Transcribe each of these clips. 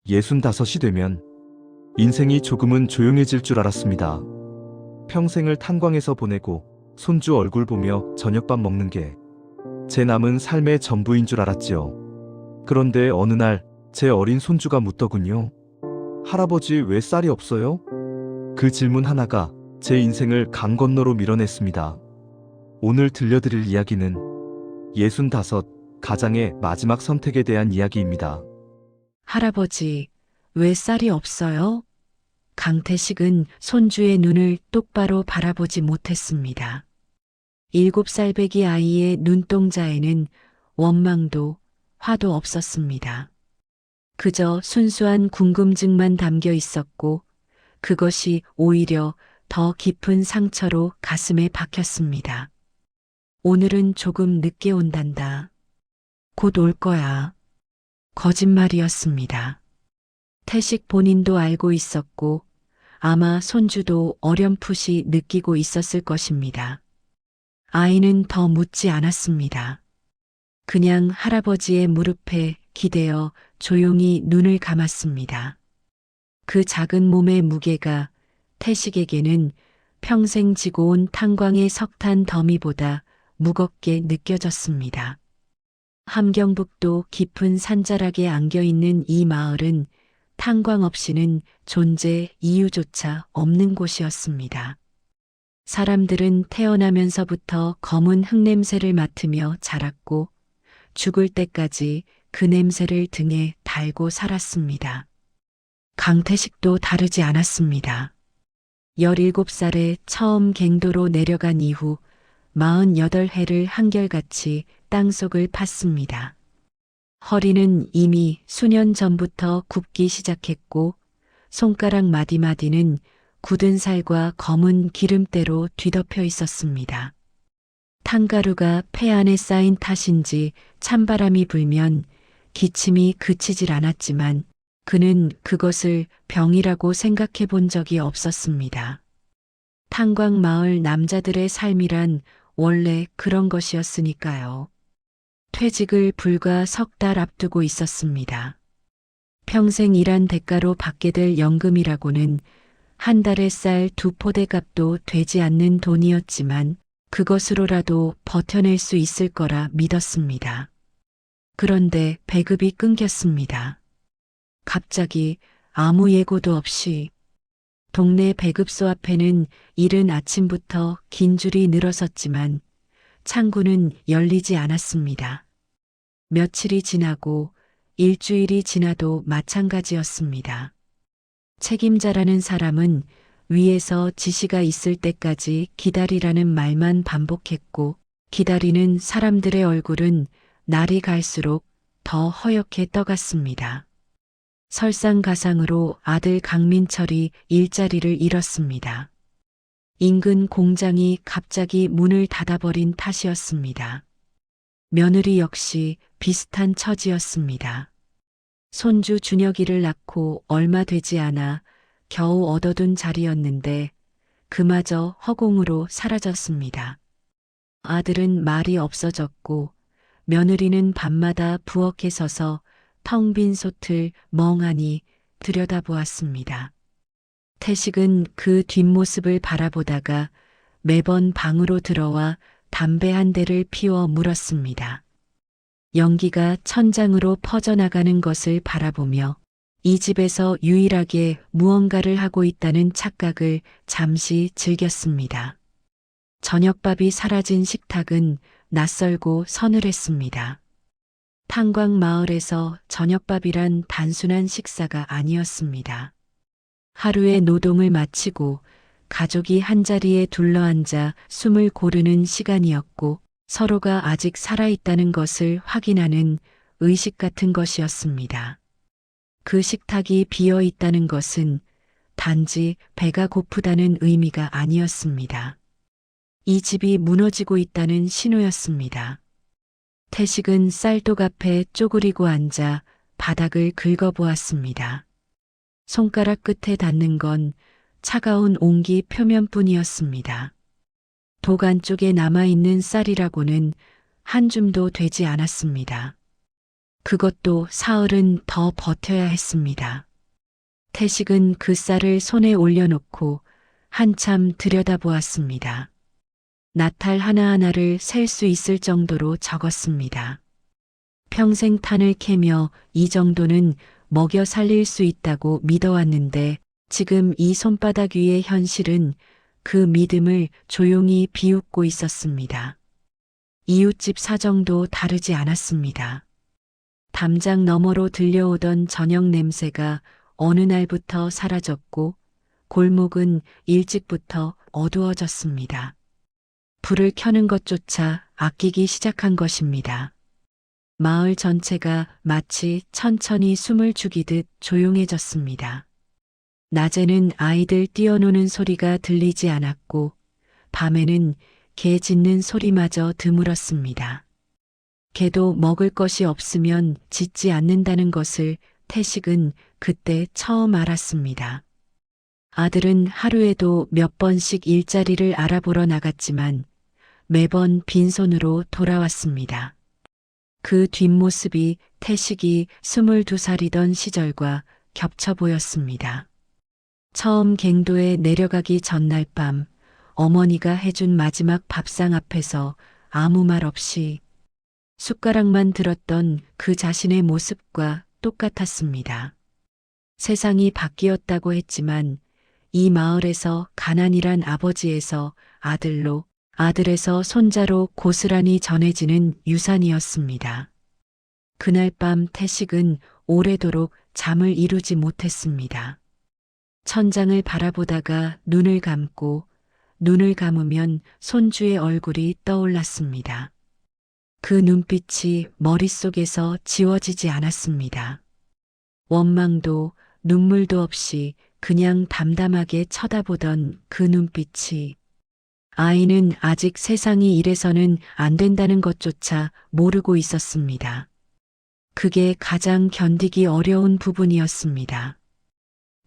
65이 되면 인생이 조금은 조용해질 줄 알았습니다. 평생을 탄광에서 보내고 손주 얼굴 보며 저녁밥 먹는 게 제 남은 삶의 전부인 줄 알았지요. 그런데 어느 날 제 어린 손주가 묻더군요. 할아버지 왜 쌀이 없어요? 그 질문 하나가 제 인생을 강 건너로 밀어냈습니다. 오늘 들려드릴 이야기는 65 가장의 마지막 선택에 대한 이야기입니다. 할아버지, 왜 쌀이 없어요? 강태식은 손주의 눈을 똑바로 바라보지 못했습니다. 7살배기 아이의 눈동자에는 원망도 화도 없었습니다. 그저 순수한 궁금증만 담겨 있었고 그것이 오히려 더 깊은 상처로 가슴에 박혔습니다. 오늘은 조금 늦게 온단다. 곧 올 거야. 거짓말이었습니다. 태식 본인도 알고 있었고 아마 손주도 어렴풋이 느끼고 있었을 것입니다. 아이는 더 묻지 않았습니다. 그냥 할아버지의 무릎에 기대어 조용히 눈을 감았습니다. 그 작은 몸의 무게가 태식에게는 평생 지고 온 탄광의 석탄 더미보다 무겁게 느껴졌습니다. 함경북도 깊은 산자락에 안겨있는 이 마을은 탄광 없이는 존재 이유조차 없는 곳이었습니다. 사람들은 태어나면서부터 검은 흙냄새를 맡으며 자랐고 죽을 때까지 그 냄새를 등에 달고 살았습니다. 강태식도 다르지 않았습니다. 17살에 처음 갱도로 내려간 이후 48회를 한결같이 땅속을 팠습니다. 허리는 이미 수년 전부터 굽기 시작했고 손가락 마디마디는 굳은 살과 검은 기름때로 뒤덮여 있었습니다. 탄가루가 폐 안에 쌓인 탓인지 찬바람이 불면 기침이 그치질 않았지만 그는 그것을 병이라고 생각해 본 적이 없었습니다. 탄광마을 남자들의 삶이란 원래 그런 것이었으니까요. 퇴직을 불과 3달 앞두고 있었습니다. 평생 일한 대가로 받게 될 연금이라고는 한 달에 쌀 2포대 값도 되지 않는 돈이었지만 그것으로라도 버텨낼 수 있을 거라 믿었습니다. 그런데 배급이 끊겼습니다. 갑자기 아무 예고도 없이 동네 배급소 앞에는 이른 아침부터 긴 줄이 늘어섰지만 창구는 열리지 않았습니다. 며칠이 지나고 일주일이 지나도 마찬가지였습니다. 책임자라는 사람은 위에서 지시가 있을 때까지 기다리라는 말만 반복했고 기다리는 사람들의 얼굴은 날이 갈수록 더 허옇게 떠갔습니다. 설상가상으로 아들 강민철이 일자리를 잃었습니다. 인근 공장이 갑자기 문을 닫아버린 탓이었습니다. 며느리 역시 비슷한 처지였습니다. 손주 준혁이를 낳고 얼마 되지 않아 겨우 얻어둔 자리였는데 그마저 허공으로 사라졌습니다. 아들은 말이 없어졌고 며느리는 밤마다 부엌에 서서 텅 빈 솥을 멍하니 들여다보았습니다. 태식은 그 뒷모습을 바라보다가 매번 방으로 들어와 담배 한 대를 피워 물었습니다. 연기가 천장으로 퍼져나가는 것을 바라보며 이 집에서 유일하게 무언가를 하고 있다는 착각을 잠시 즐겼습니다. 저녁밥이 사라진 식탁은 낯설고 서늘했습니다. 탄광 마을에서 저녁밥이란 단순한 식사가 아니었습니다. 하루의 노동을 마치고 가족이 한자리에 둘러앉아 숨을 고르는 시간이었고 서로가 아직 살아있다는 것을 확인하는 의식 같은 것이었습니다. 그 식탁이 비어 있다는 것은 단지 배가 고프다는 의미가 아니었습니다. 이 집이 무너지고 있다는 신호였습니다. 태식은 쌀독 앞에 쪼그리고 앉아 바닥을 긁어보았습니다. 손가락 끝에 닿는 건 차가운 온기 표면뿐이었습니다. 독 안쪽에 남아있는 쌀이라고는 한 줌도 되지 않았습니다. 그것도 사흘은 더 버텨야 했습니다. 태식은 그 쌀을 손에 올려놓고 한참 들여다보았습니다. 나탈 하나하나를 셀 수 있을 정도로 적었습니다. 평생 탄을 캐며 이 정도는 먹여 살릴 수 있다고 믿어왔는데 지금 이 손바닥 위의 현실은 그 믿음을 조용히 비웃고 있었습니다. 이웃집 사정도 다르지 않았습니다. 담장 너머로 들려오던 저녁 냄새가 어느 날부터 사라졌고 골목은 일찍부터 어두워졌습니다. 불을 켜는 것조차 아끼기 시작한 것입니다. 마을 전체가 마치 천천히 숨을 죽이듯 조용해졌습니다. 낮에는 아이들 뛰어노는 소리가 들리지 않았고 밤에는 개 짖는 소리마저 드물었습니다. 개도 먹을 것이 없으면 짖지 않는다는 것을 태식은 그때 처음 알았습니다. 아들은 하루에도 몇 번씩 일자리를 알아보러 나갔지만 매번 빈손으로 돌아왔습니다. 그 뒷모습이 태식이 22살이던 시절과 겹쳐 보였습니다. 처음 갱도에 내려가기 전날 밤 어머니가 해준 마지막 밥상 앞에서 아무 말 없이 숟가락만 들었던 그 자신의 모습과 똑같았습니다. 세상이 바뀌었다고 했지만 이 마을에서 가난이란 아버지에서 아들로, 아들에서 손자로 고스란히 전해지는 유산이었습니다. 그날 밤 태식은 오래도록 잠을 이루지 못했습니다. 천장을 바라보다가 눈을 감고 눈을 감으면 손주의 얼굴이 떠올랐습니다. 그 눈빛이 머릿속에서 지워지지 않았습니다. 원망도 눈물도 없이 그냥 담담하게 쳐다보던 그 눈빛이 아이는 아직 세상이 이래서는 안 된다는 것조차 모르고 있었습니다. 그게 가장 견디기 어려운 부분이었습니다.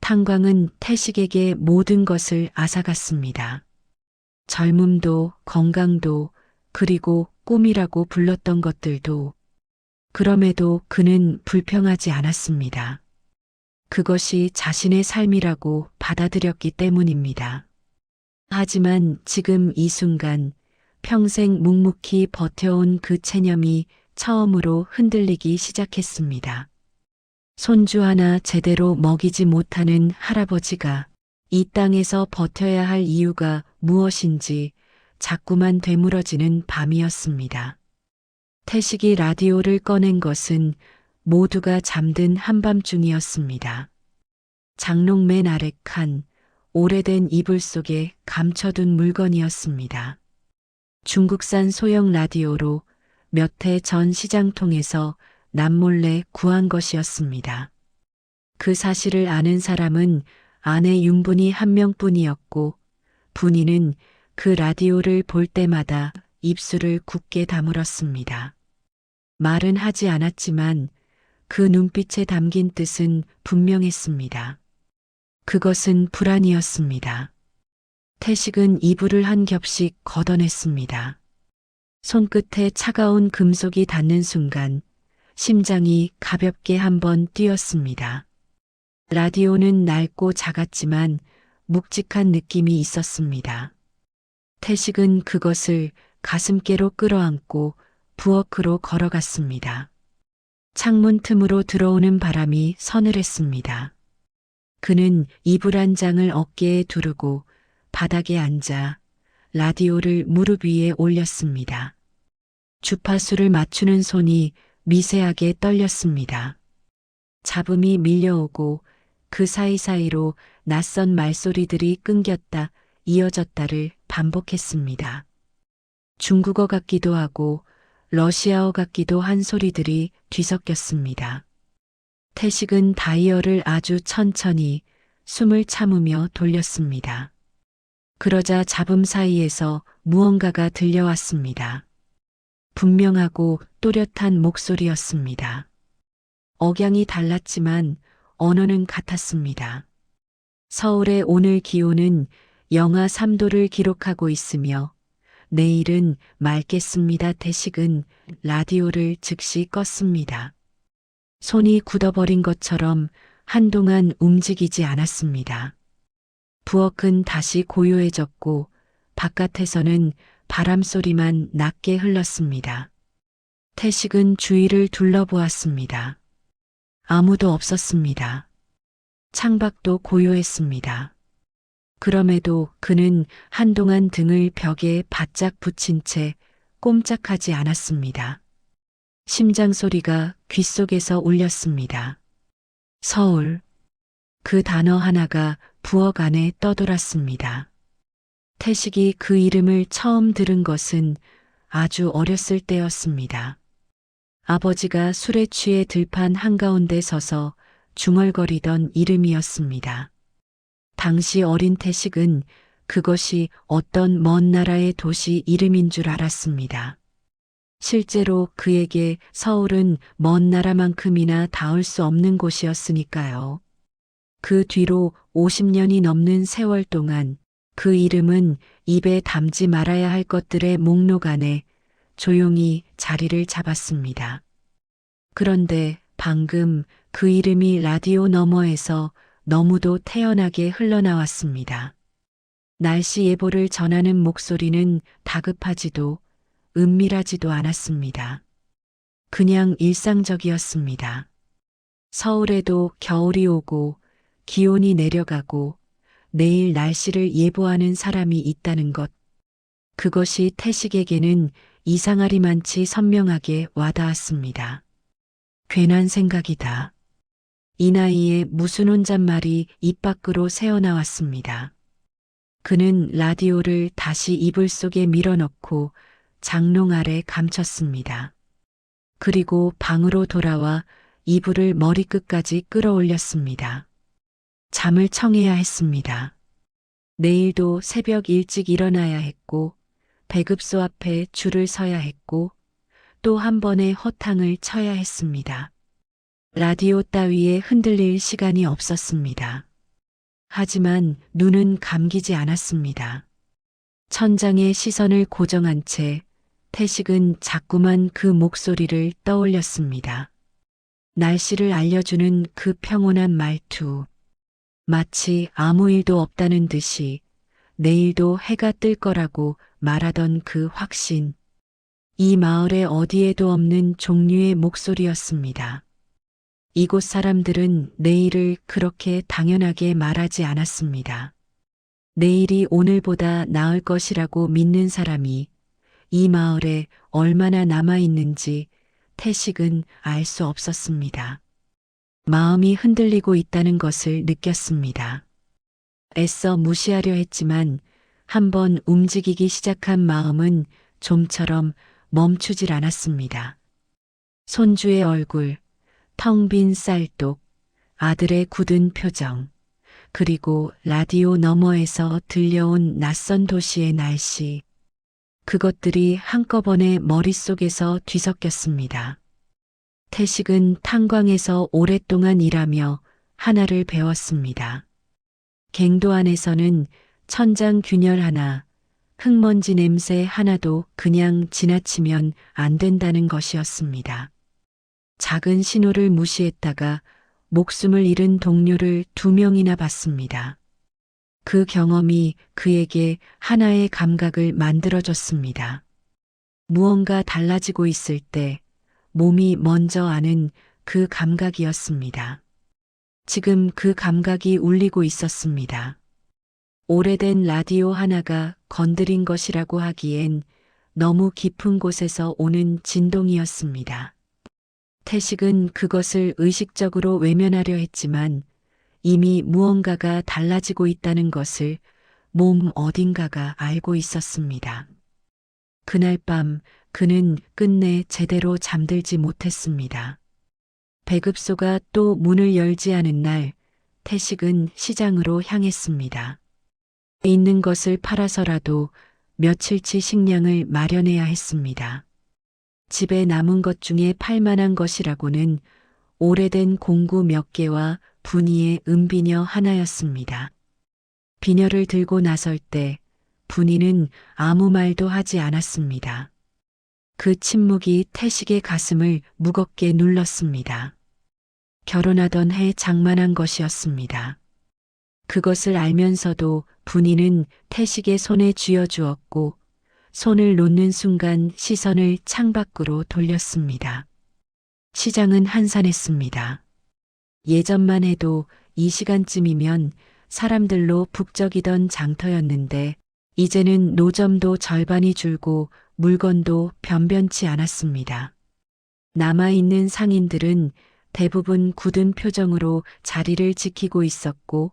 탄광은 태식에게 모든 것을 앗아갔습니다. 젊음도 건강도 그리고 꿈이라고 불렀던 것들도. 그럼에도 그는 불평하지 않았습니다. 그것이 자신의 삶이라고 받아들였기 때문입니다. 하지만 지금 이 순간 평생 묵묵히 버텨온 그 체념이 처음으로 흔들리기 시작했습니다. 손주 하나 제대로 먹이지 못하는 할아버지가 이 땅에서 버텨야 할 이유가 무엇인지 자꾸만 되물어지는 밤이었습니다. 태식이 라디오를 꺼낸 것은 모두가 잠든 한밤중이었습니다. 장롱 맨 아래 칸, 오래된 이불 속에 감춰둔 물건이었습니다. 중국산 소형 라디오로 몇 해 전 시장통에서 남몰래 구한 것이었습니다. 그 사실을 아는 사람은 아내 윤분이 한 명뿐이었고 분이는 그 라디오를 볼 때마다 입술을 굳게 다물었습니다. 말은 하지 않았지만 그 눈빛에 담긴 뜻은 분명했습니다. 그것은 불안이었습니다. 태식은 이불을 한 겹씩 걷어냈습니다. 손끝에 차가운 금속이 닿는 순간 심장이 가볍게 한번 뛰었습니다. 라디오는 낡고 작았지만 묵직한 느낌이 있었습니다. 태식은 그것을 가슴께로 끌어안고 부엌으로 걸어갔습니다. 창문 틈으로 들어오는 바람이 서늘했습니다. 그는 이불 한 장을 어깨에 두르고 바닥에 앉아 라디오를 무릎 위에 올렸습니다. 주파수를 맞추는 손이 미세하게 떨렸습니다. 잡음이 밀려오고 그 사이사이로 낯선 말소리들이 끊겼다 이어졌다를 반복했습니다. 중국어 같기도 하고 러시아어 같기도 한 소리들이 뒤섞였습니다. 태식은 다이얼을 아주 천천히 숨을 참으며 돌렸습니다. 그러자 잡음 사이에서 무언가가 들려왔습니다. 분명하고 또렷한 목소리였습니다. 억양이 달랐지만 언어는 같았습니다. 서울의 오늘 기온은 영하 3도를 기록하고 있으며 내일은 맑겠습니다. 태식은 라디오를 즉시 껐습니다. 손이 굳어버린 것처럼 한동안 움직이지 않았습니다. 부엌은 다시 고요해졌고 바깥에서는 바람 소리만 낮게 흘렀습니다. 태식은 주위를 둘러보았습니다. 아무도 없었습니다. 창밖도 고요했습니다. 그럼에도 그는 한동안 등을 벽에 바짝 붙인 채 꼼짝하지 않았습니다. 심장 소리가 귓속에서 울렸습니다. 서울. 그 단어 하나가 부엌 안에 떠돌았습니다. 태식이 그 이름을 처음 들은 것은 아주 어렸을 때였습니다. 아버지가 술에 취해 들판 한가운데 서서 중얼거리던 이름이었습니다. 당시 어린 태식은 그것이 어떤 먼 나라의 도시 이름인 줄 알았습니다. 실제로 그에게 서울은 먼 나라만큼이나 닿을 수 없는 곳이었으니까요. 그 뒤로 50년이 넘는 세월 동안 그 이름은 입에 담지 말아야 할 것들의 목록 안에 조용히 자리를 잡았습니다. 그런데 방금 그 이름이 라디오 너머에서 너무도 태연하게 흘러나왔습니다. 날씨 예보를 전하는 목소리는 다급하지도 은밀하지도 않았습니다. 그냥 일상적이었습니다. 서울에도 겨울이 오고 기온이 내려가고 내일 날씨를 예보하는 사람이 있다는 것. 그것이 태식에게는 이상하리만치 선명하게 와닿았습니다. 괜한 생각이다. 이 나이에 무슨 혼잣말이 입 밖으로 새어나왔습니다. 그는 라디오를 다시 이불 속에 밀어넣고 장롱 아래 감췄습니다. 그리고 방으로 돌아와 이불을 머리끝까지 끌어올렸습니다. 잠을 청해야 했습니다. 내일도 새벽 일찍 일어나야 했고, 배급소 앞에 줄을 서야 했고, 또 한 번의 허탕을 쳐야 했습니다. 라디오 따위에 흔들릴 시간이 없었습니다. 하지만 눈은 감기지 않았습니다. 천장에 시선을 고정한 채 태식은 자꾸만 그 목소리를 떠올렸습니다. 날씨를 알려주는 그 평온한 말투. 마치 아무 일도 없다는 듯이 내일도 해가 뜰 거라고 말하던 그 확신. 이 마을의 어디에도 없는 종류의 목소리였습니다. 이곳 사람들은 내일을 그렇게 당연하게 말하지 않았습니다. 내일이 오늘보다 나을 것이라고 믿는 사람이 이 마을에 얼마나 남아있는지 태식은 알 수 없었습니다. 마음이 흔들리고 있다는 것을 느꼈습니다. 애써 무시하려 했지만 한번 움직이기 시작한 마음은 좀처럼 멈추질 않았습니다. 손주의 얼굴, 텅 빈 쌀독, 아들의 굳은 표정, 그리고 라디오 너머에서 들려온 낯선 도시의 날씨. 그것들이 한꺼번에 머릿속에서 뒤섞였습니다. 태식은 탄광에서 오랫동안 일하며 하나를 배웠습니다. 갱도 안에서는 천장 균열 하나, 흙먼지 냄새 하나도 그냥 지나치면 안 된다는 것이었습니다. 작은 신호를 무시했다가 목숨을 잃은 동료를 2명이나 봤습니다. 그 경험이 그에게 하나의 감각을 만들어줬습니다. 무언가 달라지고 있을 때 몸이 먼저 아는 그 감각이었습니다. 지금 그 감각이 울리고 있었습니다. 오래된 라디오 하나가 건드린 것이라고 하기엔 너무 깊은 곳에서 오는 진동이었습니다. 태식은 그것을 의식적으로 외면하려 했지만 이미 무언가가 달라지고 있다는 것을 몸 어딘가가 알고 있었습니다. 그날 밤 그는 끝내 제대로 잠들지 못했습니다. 배급소가 또 문을 열지 않은 날 태식은 시장으로 향했습니다. 있는 것을 팔아서라도 며칠치 식량을 마련해야 했습니다. 집에 남은 것 중에 팔만한 것이라고는 오래된 공구 몇 개와 분이의 은비녀 하나였습니다. 비녀를 들고 나설 때 분이는 아무 말도 하지 않았습니다. 그 침묵이 태식의 가슴을 무겁게 눌렀습니다. 결혼하던 해 장만한 것이었습니다. 그것을 알면서도 분이는 태식의 손에 쥐어주었고 손을 놓는 순간 시선을 창밖으로 돌렸습니다. 시장은 한산했습니다. 예전만 해도 이 시간쯤이면 사람들로 북적이던 장터였는데 이제는 노점도 절반이 줄고 물건도 변변치 않았습니다. 남아있는 상인들은 대부분 굳은 표정으로 자리를 지키고 있었고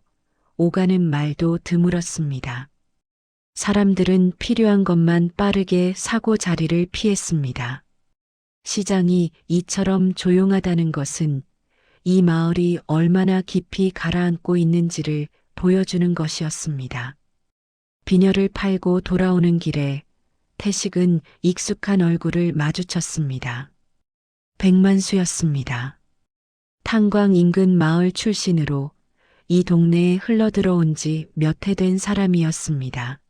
오가는 말도 드물었습니다. 사람들은 필요한 것만 빠르게 사고 자리를 피했습니다. 시장이 이처럼 조용하다는 것은 이 마을이 얼마나 깊이 가라앉고 있는지를 보여주는 것이었습니다. 비녀를 팔고 돌아오는 길에 태식은 익숙한 얼굴을 마주쳤습니다. 백만수였습니다. 탄광 인근 마을 출신으로 이 동네에 흘러들어온 지 몇 해 된 사람이었습니다.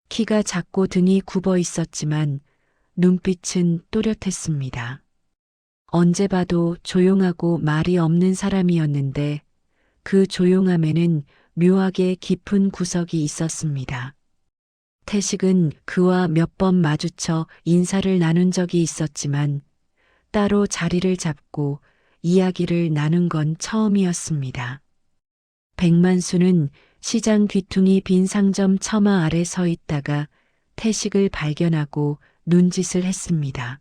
키가 작고 등이 굽어 있었지만 눈빛은 또렷했습니다. 언제 봐도 조용하고 말이 없는 사람이었는데 그 조용함에는 묘하게 깊은 구석이 있었습니다. 태식은 그와 몇 번 마주쳐 인사를 나눈 적이 있었지만 따로 자리를 잡고 이야기를 나눈 건 처음이었습니다. 백만수는 시장 귀퉁이 빈 상점 처마 아래 서 있다가 태식을 발견하고 눈짓을 했습니다.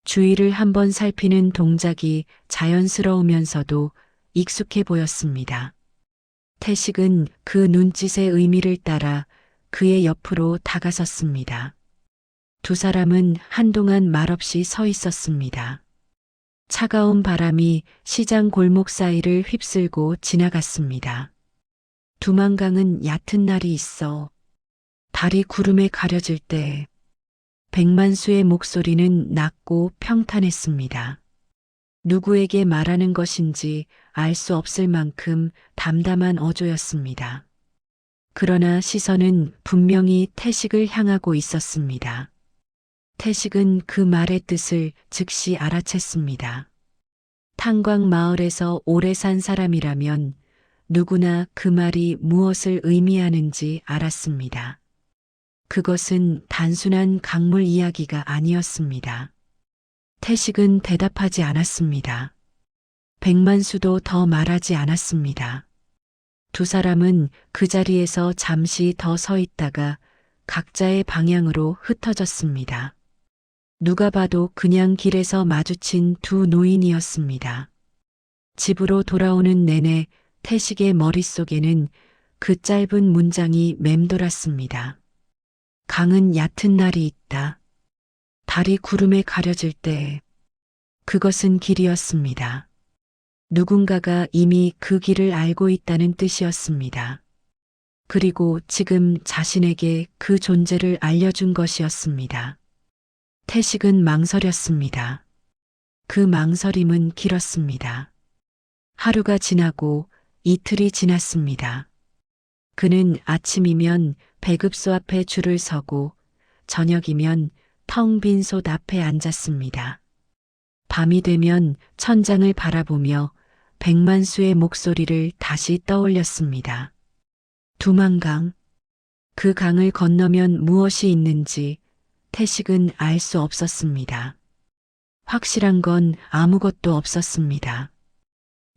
주위를 한번 살피는 동작이 자연스러우면서도 익숙해 보였습니다. 태식은 그 눈짓의 의미를 따라 그의 옆으로 다가섰습니다. 두 사람은 한동안 말없이 서 있었습니다. 차가운 바람이 시장 골목 사이를 휩쓸고 지나갔습니다. 두만강은 얕은 날이 있어. 달이 구름에 가려질 때 백만수의 목소리는 낮고 평탄했습니다. 누구에게 말하는 것인지 알 수 없을 만큼 담담한 어조였습니다. 그러나 시선은 분명히 태식을 향하고 있었습니다. 태식은 그 말의 뜻을 즉시 알아챘습니다. 탄광 마을에서 오래 산 사람이라면 누구나 그 말이 무엇을 의미하는지 알았습니다. 그것은 단순한 강물 이야기가 아니었습니다. 태식은 대답하지 않았습니다. 백만수도 더 말하지 않았습니다. 두 사람은 그 자리에서 잠시 더 서 있다가 각자의 방향으로 흩어졌습니다. 누가 봐도 그냥 길에서 마주친 두 노인이었습니다. 집으로 돌아오는 내내 태식의 머릿속에는 그 짧은 문장이 맴돌았습니다. 강은 얕은 날이 있다. 달이 구름에 가려질 때 그것은 길이었습니다. 누군가가 이미 그 길을 알고 있다는 뜻이었습니다. 그리고 지금 자신에게 그 존재를 알려준 것이었습니다. 태식은 망설였습니다. 그 망설임은 길었습니다. 하루가 지나고 이틀이 지났습니다. 그는 아침이면 배급소 앞에 줄을 서고 저녁이면 텅 빈 솥 앞에 앉았습니다. 밤이 되면 천장을 바라보며 백만수의 목소리를 다시 떠올렸습니다. 두만강. 그 강을 건너면 무엇이 있는지 태식은 알 수 없었습니다. 확실한 건 아무것도 없었습니다.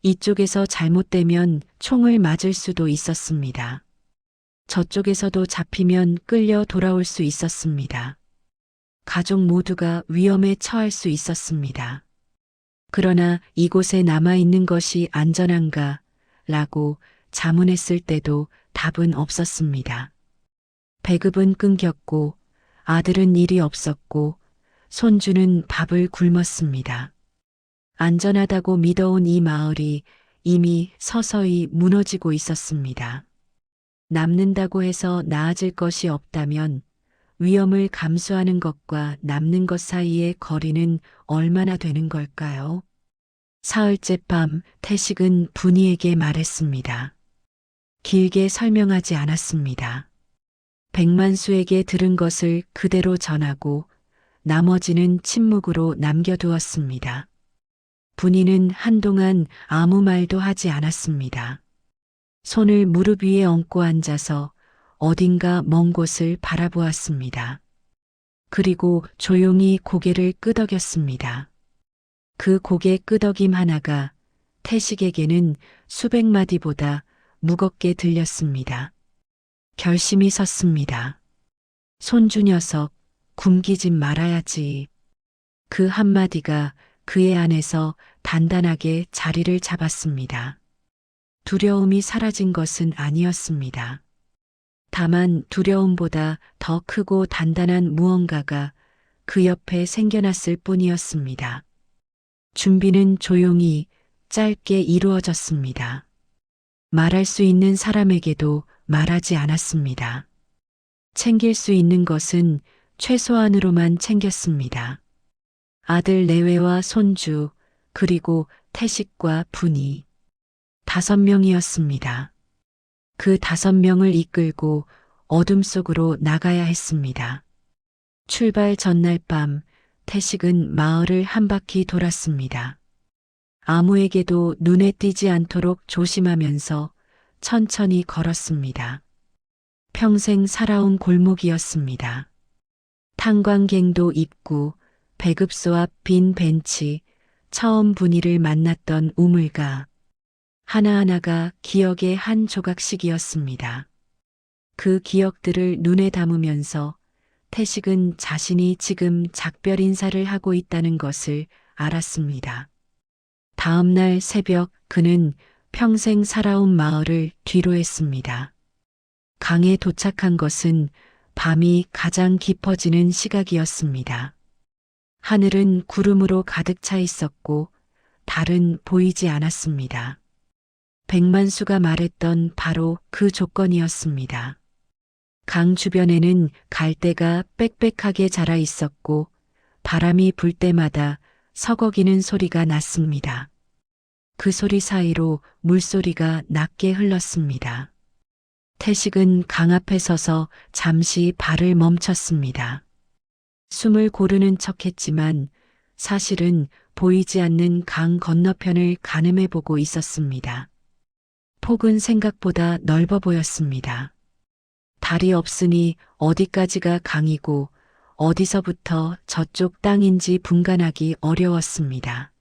이쪽에서 잘못되면 총을 맞을 수도 있었습니다. 저쪽에서도 잡히면 끌려 돌아올 수 있었습니다. 가족 모두가 위험에 처할 수 있었습니다. 그러나 이곳에 남아있는 것이 안전한가? 라고 자문했을 때도 답은 없었습니다. 배급은 끊겼고 아들은 일이 없었고 손주는 밥을 굶었습니다. 안전하다고 믿어온 이 마을이 이미 서서히 무너지고 있었습니다. 남는다고 해서 나아질 것이 없다면 위험을 감수하는 것과 남는 것 사이의 거리는 얼마나 되는 걸까요? 사흘째 밤 태식은 분이에게 말했습니다. 길게 설명하지 않았습니다. 백만수에게 들은 것을 그대로 전하고 나머지는 침묵으로 남겨두었습니다. 분이는 한동안 아무 말도 하지 않았습니다. 손을 무릎 위에 얹고 앉아서 어딘가 먼 곳을 바라보았습니다. 그리고 조용히 고개를 끄덕였습니다. 그 고개 끄덕임 하나가 태식에게는 수백 마디보다 무겁게 들렸습니다. 결심이 섰습니다. 손주 녀석, 굶기진 말아야지. 그 한마디가 그의 안에서 단단하게 자리를 잡았습니다. 두려움이 사라진 것은 아니었습니다. 다만 두려움보다 더 크고 단단한 무언가가 그 옆에 생겨났을 뿐이었습니다. 준비는 조용히 짧게 이루어졌습니다. 말할 수 있는 사람에게도 말하지 않았습니다. 챙길 수 있는 것은 최소한으로만 챙겼습니다. 아들 내외와 손주, 그리고 태식과 분이 5명이었습니다. 그 5명을 이끌고 어둠 속으로 나가야 했습니다. 출발 전날 밤 태식은 마을을 한 바퀴 돌았습니다. 아무에게도 눈에 띄지 않도록 조심하면서 천천히 걸었습니다. 평생 살아온 골목이었습니다. 탄광갱도 입구, 배급소 앞 빈 벤치, 처음 분이를 만났던 우물가. 하나하나가 기억의 한 조각씩이었습니다. 그 기억들을 눈에 담으면서 태식은 자신이 지금 작별 인사를 하고 있다는 것을 알았습니다. 다음 날 새벽 그는 평생 살아온 마을을 뒤로했습니다. 강에 도착한 것은 밤이 가장 깊어지는 시각이었습니다. 하늘은 구름으로 가득 차 있었고 달은 보이지 않았습니다. 백만수가 말했던 바로 그 조건이었습니다. 강 주변에는 갈대가 빽빽하게 자라 있었고 바람이 불 때마다 서걱이는 소리가 났습니다. 그 소리 사이로 물소리가 낮게 흘렀습니다. 태식은 강 앞에 서서 잠시 발을 멈췄습니다. 숨을 고르는 척했지만 사실은 보이지 않는 강 건너편을 가늠해 보고 있었습니다. 폭은 생각보다 넓어 보였습니다. 달이 없으니 어디까지가 강이고 어디서부터 저쪽 땅인지 분간하기 어려웠습니다.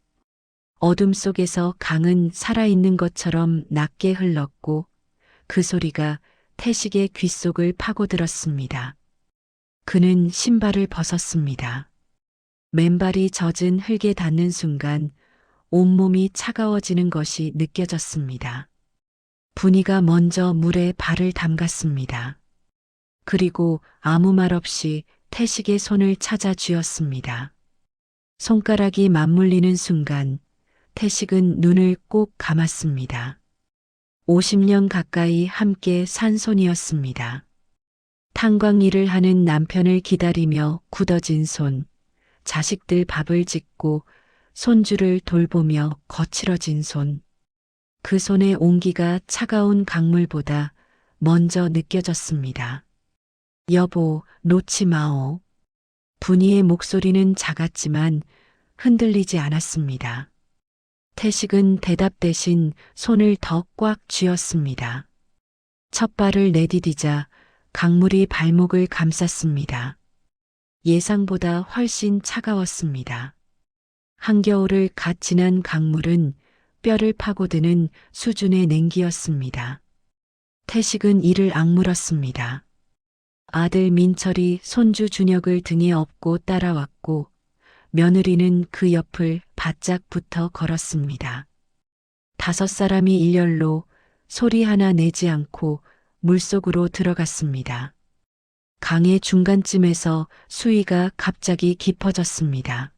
어둠 속에서 강은 살아있는 것처럼 낮게 흘렀고 그 소리가 태식의 귓속을 파고들었습니다. 그는 신발을 벗었습니다. 맨발이 젖은 흙에 닿는 순간 온몸이 차가워지는 것이 느껴졌습니다. 분이가 먼저 물에 발을 담갔습니다. 그리고 아무 말 없이 태식의 손을 찾아 쥐었습니다. 손가락이 맞물리는 순간 태식은 눈을 꼭 감았습니다. 50년 가까이 함께 산 손이었습니다. 탄광 일을 하는 남편을 기다리며 굳어진 손, 자식들 밥을 짓고 손주를 돌보며 거칠어진 손. 그 손의 온기가 차가운 강물보다 먼저 느껴졌습니다. 여보, 놓지 마오. 분이의 목소리는 작았지만 흔들리지 않았습니다. 태식은 대답 대신 손을 더 꽉 쥐었습니다. 첫 발을 내디디자 강물이 발목을 감쌌습니다. 예상보다 훨씬 차가웠습니다. 한겨울을 갓 지난 강물은 뼈를 파고드는 수준의 냉기였습니다. 태식은 이를 악물었습니다. 아들 민철이 손주 준혁을 등에 업고 따라왔고 며느리는 그 옆을 바짝 붙어 걸었습니다. 5사람이 일렬로 소리 하나 내지 않고 물속으로 들어갔습니다. 강의 중간쯤에서 수위가 갑자기 깊어졌습니다.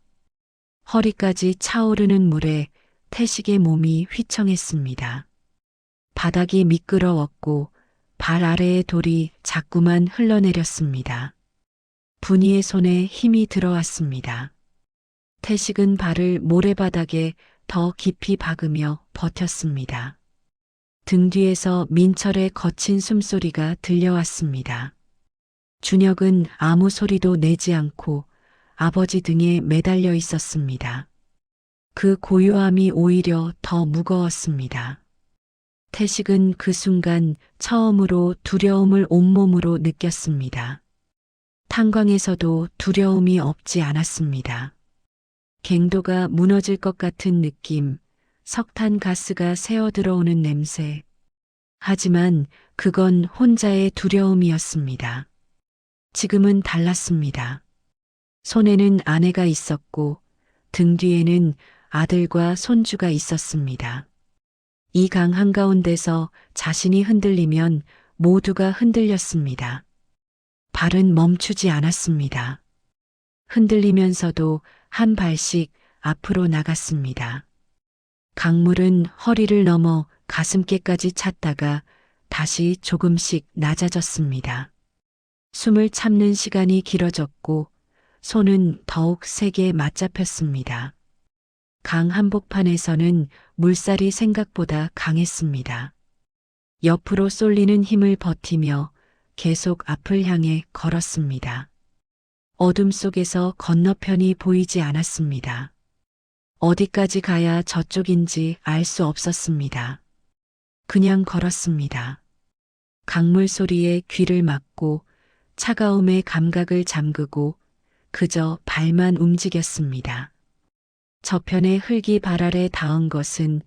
허리까지 차오르는 물에 태식의 몸이 휘청했습니다. 바닥이 미끄러웠고 발 아래의 돌이 자꾸만 흘러내렸습니다. 분이의 손에 힘이 들어왔습니다. 태식은 발을 모래바닥에 더 깊이 박으며 버텼습니다. 등 뒤에서 민철의 거친 숨소리가 들려왔습니다. 준혁은 아무 소리도 내지 않고 아버지 등에 매달려 있었습니다. 그 고요함이 오히려 더 무거웠습니다. 태식은 그 순간 처음으로 두려움을 온몸으로 느꼈습니다. 탄광에서도 두려움이 없지 않았습니다. 갱도가 무너질 것 같은 느낌, 석탄 가스가 새어 들어오는 냄새. 하지만 그건 혼자의 두려움이었습니다. 지금은 달랐습니다. 손에는 아내가 있었고 등 뒤에는 아들과 손주가 있었습니다. 이 강 한가운데서 자신이 흔들리면 모두가 흔들렸습니다. 발은 멈추지 않았습니다. 흔들리면서도 한 발씩 앞으로 나갔습니다. 강물은 허리를 넘어 가슴께까지 찼다가 다시 조금씩 낮아졌습니다. 숨을 참는 시간이 길어졌고 손은 더욱 세게 맞잡혔습니다. 강 한복판에서는 물살이 생각보다 강했습니다. 옆으로 쏠리는 힘을 버티며 계속 앞을 향해 걸었습니다. 어둠 속에서 건너편이 보이지 않았습니다. 어디까지 가야 저쪽인지 알 수 없었습니다. 그냥 걸었습니다. 강물 소리에 귀를 막고 차가움의 감각을 잠그고 그저 발만 움직였습니다. 저편의 흙이 발 아래 닿은 것은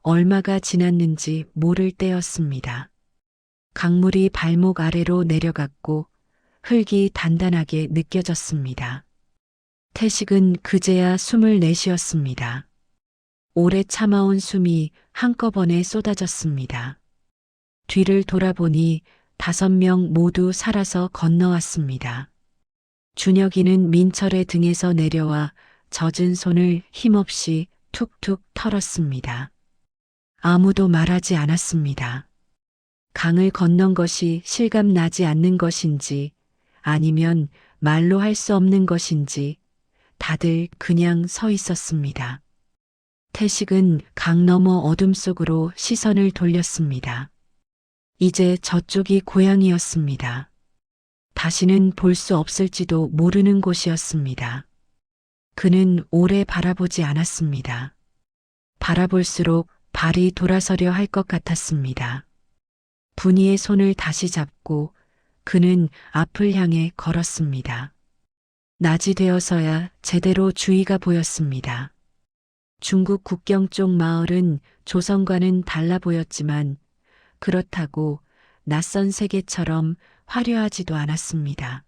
얼마가 지났는지 모를 때였습니다. 강물이 발목 아래로 내려갔고 흙이 단단하게 느껴졌습니다. 태식은 그제야 숨을 내쉬었습니다. 오래 참아온 숨이 한꺼번에 쏟아졌습니다. 뒤를 돌아보니 5명 모두 살아서 건너왔습니다. 준혁이는 민철의 등에서 내려와 젖은 손을 힘없이 툭툭 털었습니다. 아무도 말하지 않았습니다. 강을 건넌 것이 실감나지 않는 것인지 아니면 말로 할 수 없는 것인지 다들 그냥 서 있었습니다. 태식은 강 너머 어둠 속으로 시선을 돌렸습니다. 이제 저쪽이 고향이었습니다. 다시는 볼 수 없을지도 모르는 곳이었습니다. 그는 오래 바라보지 않았습니다. 바라볼수록 발이 돌아서려 할 것 같았습니다. 분이의 손을 다시 잡고 그는 앞을 향해 걸었습니다. 낮이 되어서야 제대로 주위가 보였습니다. 중국 국경 쪽 마을은 조선과는 달라 보였지만 그렇다고 낯선 세계처럼 화려하지도 않았습니다.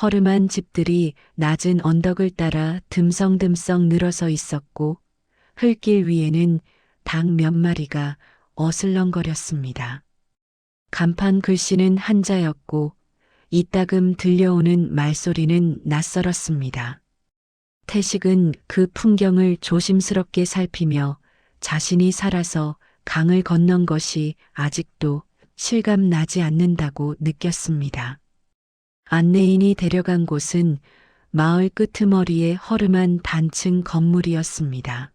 허름한 집들이 낮은 언덕을 따라 듬성듬성 늘어서 있었고 흙길 위에는 닭 몇 마리가 어슬렁거렸습니다. 간판 글씨는 한자였고 이따금 들려오는 말소리는 낯설었습니다. 태식은 그 풍경을 조심스럽게 살피며 자신이 살아서 강을 건넌 것이 아직도 실감 나지 않는다고 느꼈습니다. 안내인이 데려간 곳은 마을 끄트머리의 허름한 단층 건물이었습니다.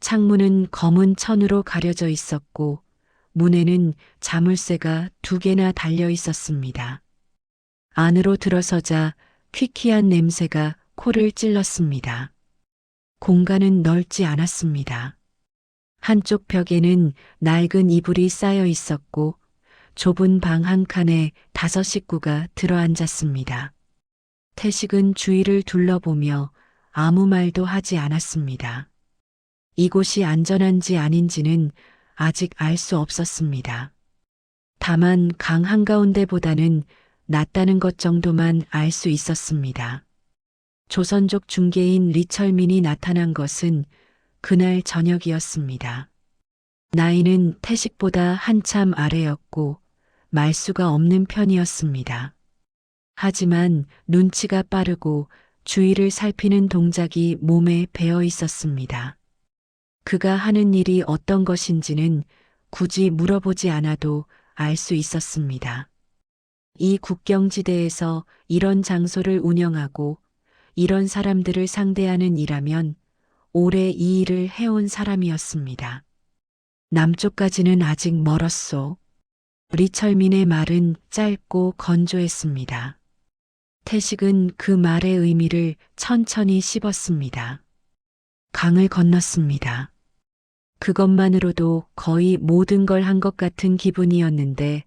창문은 검은 천으로 가려져 있었고 문에는 자물쇠가 2개나 달려 있었습니다. 안으로 들어서자 퀴퀴한 냄새가 코를 찔렀습니다. 공간은 넓지 않았습니다. 한쪽 벽에는 낡은 이불이 쌓여 있었고 좁은 방 한 칸에 5 식구가 들어앉았습니다. 태식은 주위를 둘러보며 아무 말도 하지 않았습니다. 이곳이 안전한지 아닌지는 아직 알 수 없었습니다. 다만 강 한가운데보다는 낫다는 것 정도만 알 수 있었습니다. 조선족 중개인 리철민이 나타난 것은 그날 저녁이었습니다. 나이는 태식보다 한참 아래였고 말수가 없는 편이었습니다. 하지만 눈치가 빠르고 주위를 살피는 동작이 몸에 배어 있었습니다. 그가 하는 일이 어떤 것인지는 굳이 물어보지 않아도 알 수 있었습니다. 이 국경지대에서 이런 장소를 운영하고 이런 사람들을 상대하는 일하면 오래 이 일을 해온 사람이었습니다. 남쪽까지는 아직 멀었소. 리철민의 말은 짧고 건조했습니다. 태식은 그 말의 의미를 천천히 씹었습니다. 강을 건넜습니다. 그것만으로도 거의 모든 걸 한 것 같은 기분이었는데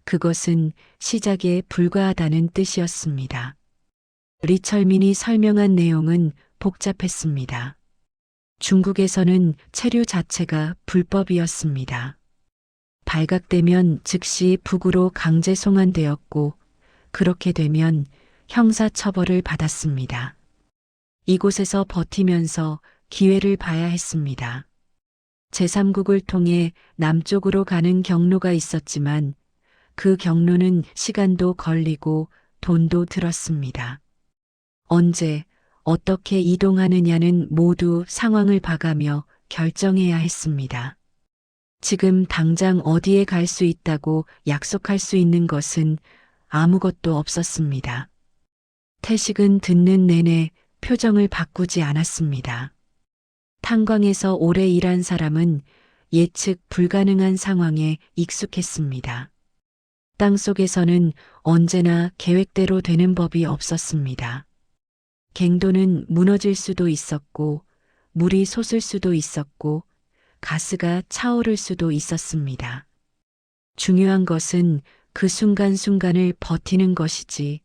그것은 시작에 불과하다는 뜻이었습니다. 리철민이 설명한 내용은 복잡했습니다. 중국에서는 체류 자체가 불법이었습니다. 발각되면 즉시 북으로 강제 송환되었고 그렇게 되면 형사처벌을 받았습니다. 이곳에서 버티면서 기회를 봐야 했습니다. 제3국을 통해 남쪽으로 가는 경로가 있었지만 그 경로는 시간도 걸리고 돈도 들었습니다. 언제, 어떻게 이동하느냐는 모두 상황을 봐가며 결정해야 했습니다. 지금 당장 어디에 갈 수 있다고 약속할 수 있는 것은 아무것도 없었습니다. 태식은 듣는 내내 표정을 바꾸지 않았습니다. 탄광에서 오래 일한 사람은 예측 불가능한 상황에 익숙했습니다. 땅속에서는 언제나 계획대로 되는 법이 없었습니다. 갱도는 무너질 수도 있었고, 물이 솟을 수도 있었고, 가스가 차오를 수도 있었습니다. 중요한 것은 그 순간순간을 버티는 것이지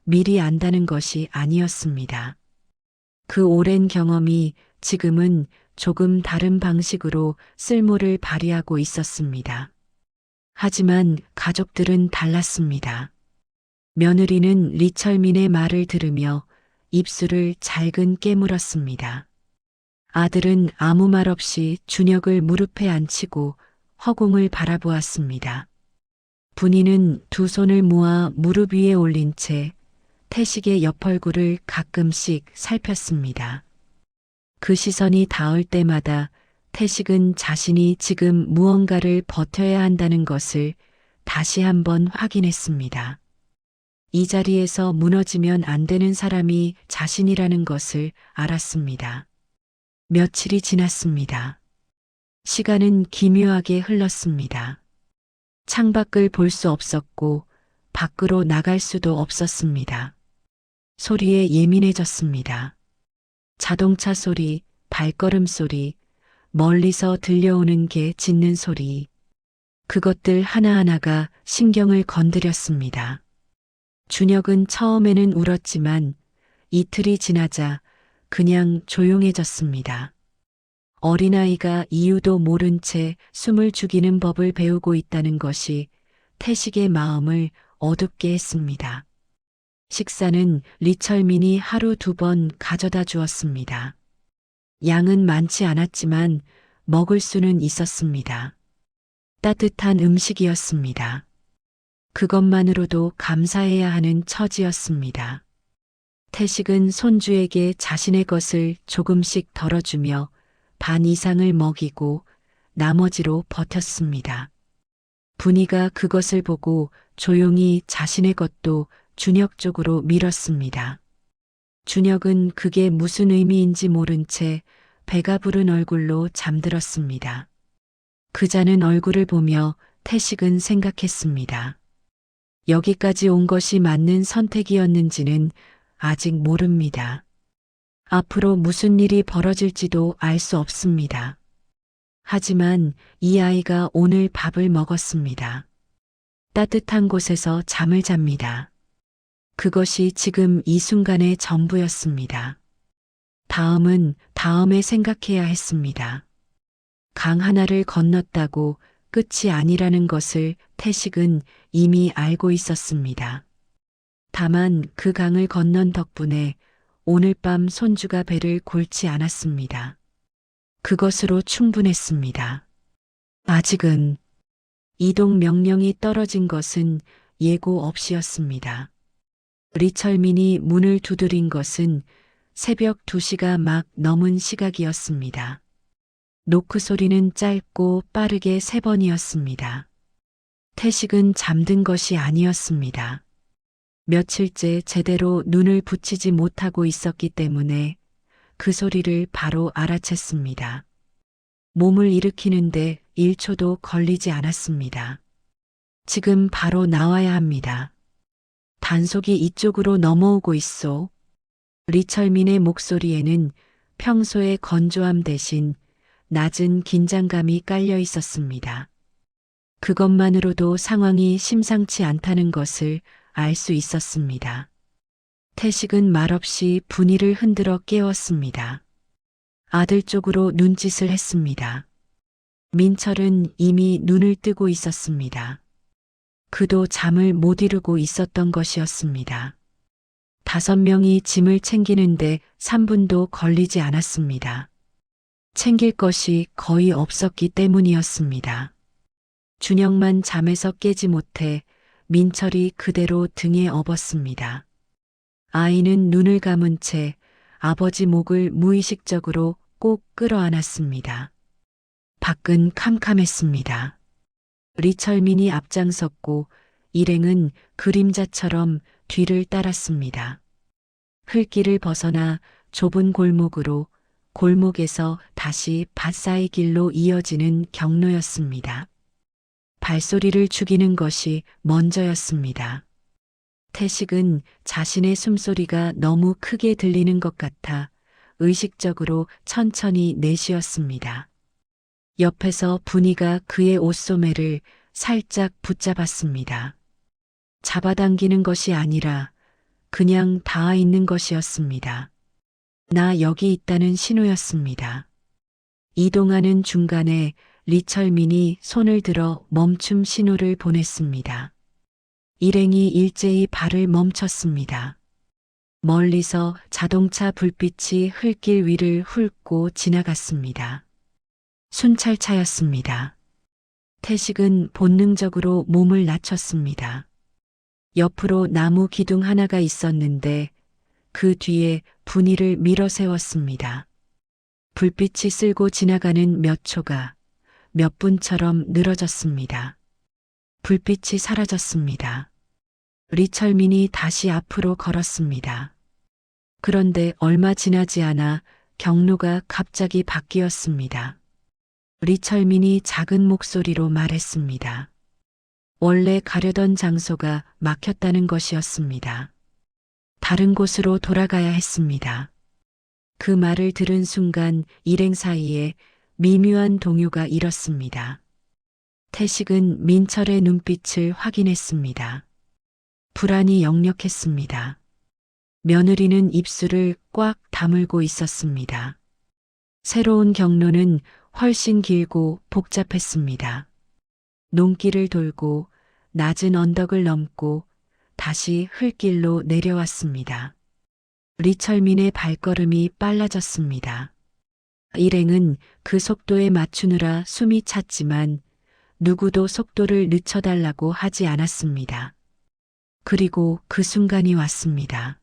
미리 안다는 것이 아니었습니다. 그 오랜 경험이 지금은 조금 다른 방식으로 쓸모를 발휘하고 있었습니다. 하지만 가족들은 달랐습니다. 며느리는 리철민의 말을 들으며 입술을 잘근 깨물었습니다. 아들은 아무 말 없이 준혁을 무릎에 앉히고 허공을 바라보았습니다. 분이는 두 손을 모아 무릎 위에 올린 채 태식의 옆얼굴을 가끔씩 살폈습니다. 그 시선이 닿을 때마다 태식은 자신이 지금 무언가를 버텨야 한다는 것을 다시 한번 확인했습니다. 이 자리에서 무너지면 안 되는 사람이 자신이라는 것을 알았습니다. 며칠이 지났습니다. 시간은 기묘하게 흘렀습니다. 창밖을 볼 수 없었고 밖으로 나갈 수도 없었습니다. 소리에 예민해졌습니다. 자동차 소리, 발걸음 소리, 멀리서 들려오는 개 짖는 소리. 그것들 하나하나가 신경을 건드렸습니다. 준혁은 처음에는 울었지만 이틀이 지나자 그냥 조용해졌습니다. 어린아이가 이유도 모른 채 숨을 죽이는 법을 배우고 있다는 것이 태식의 마음을 어둡게 했습니다. 식사는 리철민이 하루 2번 가져다 주었습니다. 양은 많지 않았지만 먹을 수는 있었습니다. 따뜻한 음식이었습니다. 그것만으로도 감사해야 하는 처지였습니다. 태식은 손주에게 자신의 것을 조금씩 덜어주며 반 이상을 먹이고 나머지로 버텼습니다. 분이가 그것을 보고 조용히 자신의 것도 준혁 쪽으로 밀었습니다. 준혁은 그게 무슨 의미인지 모른 채 배가 부른 얼굴로 잠들었습니다. 그자는 얼굴을 보며 태식은 생각했습니다. 여기까지 온 것이 맞는 선택이었는지는 아직 모릅니다. 앞으로 무슨 일이 벌어질지도 알 수 없습니다. 하지만 이 아이가 오늘 밥을 먹었습니다. 따뜻한 곳에서 잠을 잡니다. 그것이 지금 이 순간의 전부였습니다. 다음은 다음에 생각해야 했습니다. 강 하나를 건넜다고 끝이 아니라는 것을 태식은 이미 알고 있었습니다. 다만 그 강을 건넌 덕분에 오늘 밤 손주가 배를 골지 않았습니다. 그것으로 충분했습니다. 아직은 이동 명령이 떨어진 것은 예고 없이였습니다. 리철민이 문을 두드린 것은 새벽 2시가 막 넘은 시각이었습니다. 노크 소리는 짧고 빠르게 3번이었습니다. 태식은 잠든 것이 아니었습니다. 며칠째 제대로 눈을 붙이지 못하고 있었기 때문에 그 소리를 바로 알아챘습니다. 몸을 일으키는데 1초도 걸리지 않았습니다. 지금 바로 나와야 합니다. 단속이 이쪽으로 넘어오고 있소. 리철민의 목소리에는 평소의 건조함 대신 낮은 긴장감이 깔려 있었습니다. 그것만으로도 상황이 심상치 않다는 것을 알 수 있었습니다. 태식은 말없이 분위를 흔들어 깨웠습니다. 아들 쪽으로 눈짓을 했습니다. 민철은 이미 눈을 뜨고 있었습니다. 그도 잠을 못 이루고 있었던 것이었습니다. 5명이 짐을 챙기는데 3분도 걸리지 않았습니다. 챙길 것이 거의 없었기 때문이었습니다. 준영만 잠에서 깨지 못해 민철이 그대로 등에 업었습니다. 아이는 눈을 감은 채 아버지 목을 무의식적으로 꼭 끌어안았습니다. 밖은 캄캄했습니다. 리철민이 앞장섰고 일행은 그림자처럼 뒤를 따랐습니다. 흘길을 벗어나 좁은 골목으로, 골목에서 다시 밭사이 길로 이어지는 경로였습니다. 발소리를 죽이는 것이 먼저였습니다. 태식은 자신의 숨소리가 너무 크게 들리는 것 같아 의식적으로 천천히 내쉬었습니다. 옆에서 분이가 그의 옷소매를 살짝 붙잡았습니다. 잡아당기는 것이 아니라 그냥 닿아 있는 것이었습니다. 나 여기 있다는 신호였습니다. 이동하는 중간에 리철민이 손을 들어 멈춤 신호를 보냈습니다. 일행이 일제히 발을 멈췄습니다. 멀리서 자동차 불빛이 흘길 위를 훑고 지나갔습니다. 순찰차였습니다. 태식은 본능적으로 몸을 낮췄습니다. 옆으로 나무 기둥 하나가 있었는데 그 뒤에 분이를 밀어 세웠습니다. 불빛이 쓸고 지나가는 몇 초가 몇 분처럼 늘어졌습니다. 불빛이 사라졌습니다. 리철민이 다시 앞으로 걸었습니다. 그런데 얼마 지나지 않아 경로가 갑자기 바뀌었습니다. 리철민이 작은 목소리로 말했습니다. 원래 가려던 장소가 막혔다는 것이었습니다. 다른 곳으로 돌아가야 했습니다. 그 말을 들은 순간 일행 사이에 미묘한 동요가 일었습니다. 태식은 민철의 눈빛을 확인했습니다. 불안이 역력했습니다. 며느리는 입술을 꽉 다물고 있었습니다. 새로운 경로는 훨씬 길고 복잡했습니다. 논길을 돌고 낮은 언덕을 넘고 다시 흘길로 내려왔습니다. 리철민의 발걸음이 빨라졌습니다. 일행은 그 속도에 맞추느라 숨이 찼지만 누구도 속도를 늦춰달라고 하지 않았습니다. 그리고 그 순간이 왔습니다.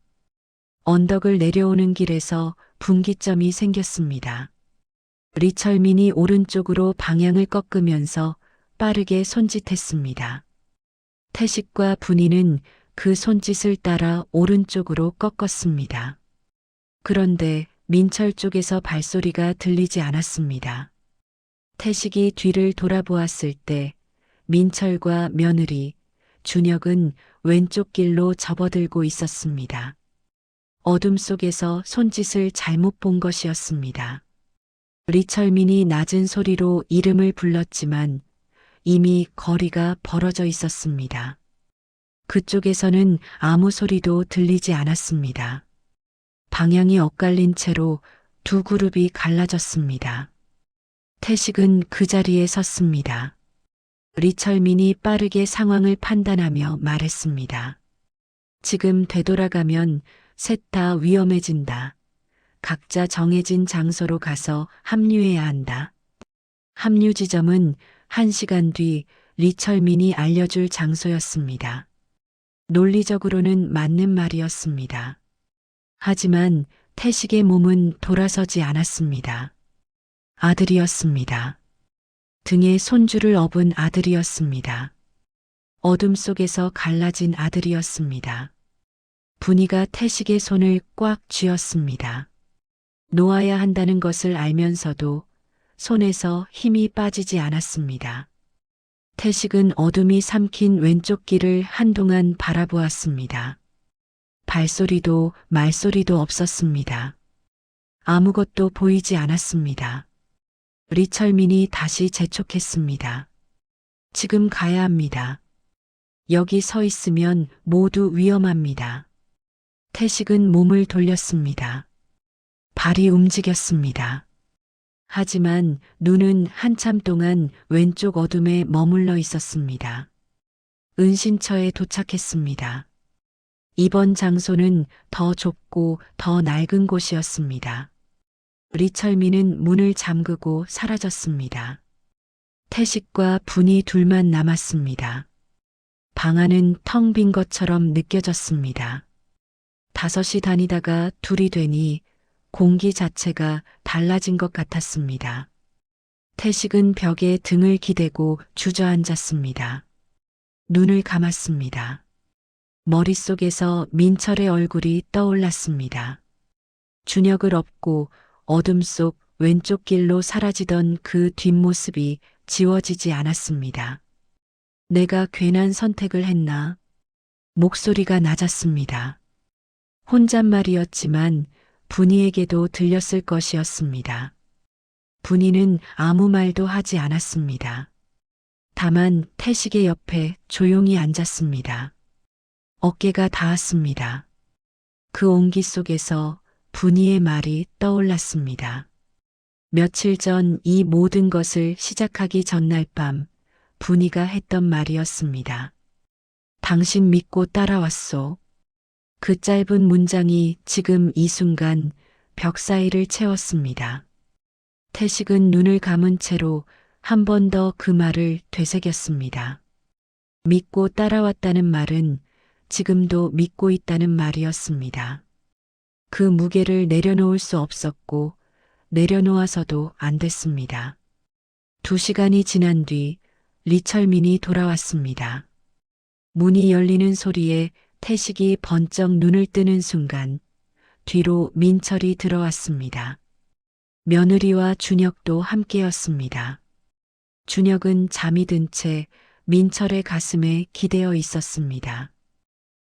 언덕을 내려오는 길에서 분기점이 생겼습니다. 리철민이 오른쪽으로 방향을 꺾으면서 빠르게 손짓했습니다. 태식과 분이는 그 손짓을 따라 오른쪽으로 꺾었습니다. 그런데 민철 쪽에서 발소리가 들리지 않았습니다. 태식이 뒤를 돌아보았을 때 민철과 며느리, 준혁은 왼쪽 길로 접어들고 있었습니다. 어둠 속에서 손짓을 잘못 본 것이었습니다. 리철민이 낮은 소리로 이름을 불렀지만 이미 거리가 벌어져 있었습니다. 그쪽에서는 아무 소리도 들리지 않았습니다. 방향이 엇갈린 채로 두 그룹이 갈라졌습니다. 태식은 그 자리에 섰습니다. 리철민이 빠르게 상황을 판단하며 말했습니다. 지금 되돌아가면 셋 다 위험해진다. 각자 정해진 장소로 가서 합류해야 한다. 합류 지점은 1시간 뒤 리철민이 알려줄 장소였습니다. 논리적으로는 맞는 말이었습니다. 하지만 태식의 몸은 돌아서지 않았습니다. 아들이었습니다. 등에 손줄을 업은 아들이었습니다. 어둠 속에서 갈라진 아들이었습니다. 분이가 태식의 손을 꽉 쥐었습니다. 놓아야 한다는 것을 알면서도 손에서 힘이 빠지지 않았습니다. 태식은 어둠이 삼킨 왼쪽 길을 한동안 바라보았습니다. 발소리도 말소리도 없었습니다. 아무것도 보이지 않았습니다. 리철민이 다시 재촉했습니다. 지금 가야 합니다. 여기 서 있으면 모두 위험합니다. 태식은 몸을 돌렸습니다. 발이 움직였습니다. 하지만 눈은 한참 동안 왼쪽 어둠에 머물러 있었습니다. 은신처에 도착했습니다. 이번 장소는 더 좁고 더 낡은 곳이었습니다. 리철민은 문을 잠그고 사라졌습니다. 태식과 분이 둘만 남았습니다. 방 안은 텅 빈 것처럼 느껴졌습니다. 5이 다니다가 둘이 되니 공기 자체가 달라진 것 같았습니다. 태식은 벽에 등을 기대고 주저앉았습니다. 눈을 감았습니다. 머릿속에서 민철의 얼굴이 떠올랐습니다. 준혁을 업고 어둠 속 왼쪽 길로 사라지던 그 뒷모습이 지워지지 않았습니다. 내가 괜한 선택을 했나? 목소리가 낮았습니다. 혼잣말이었지만 분이에게도 들렸을 것이었습니다. 분이는 아무 말도 하지 않았습니다. 다만 태식의 옆에 조용히 앉았습니다. 어깨가 닿았습니다. 그 온기 속에서 분이의 말이 떠올랐습니다. 며칠 전 이 모든 것을 시작하기 전날 밤 분이가 했던 말이었습니다. 당신 믿고 따라왔소. 그 짧은 문장이 지금 이 순간 벽 사이를 채웠습니다. 태식은 눈을 감은 채로 한 번 더 그 말을 되새겼습니다. 믿고 따라왔다는 말은 지금도 믿고 있다는 말이었습니다. 그 무게를 내려놓을 수 없었고 내려놓아서도 안 됐습니다. 2시간이 지난 뒤 리철민이 돌아왔습니다. 문이 열리는 소리에 태식이 번쩍 눈을 뜨는 순간 뒤로 민철이 들어왔습니다. 며느리와 준혁도 함께였습니다. 준혁은 잠이 든 채 민철의 가슴에 기대어 있었습니다.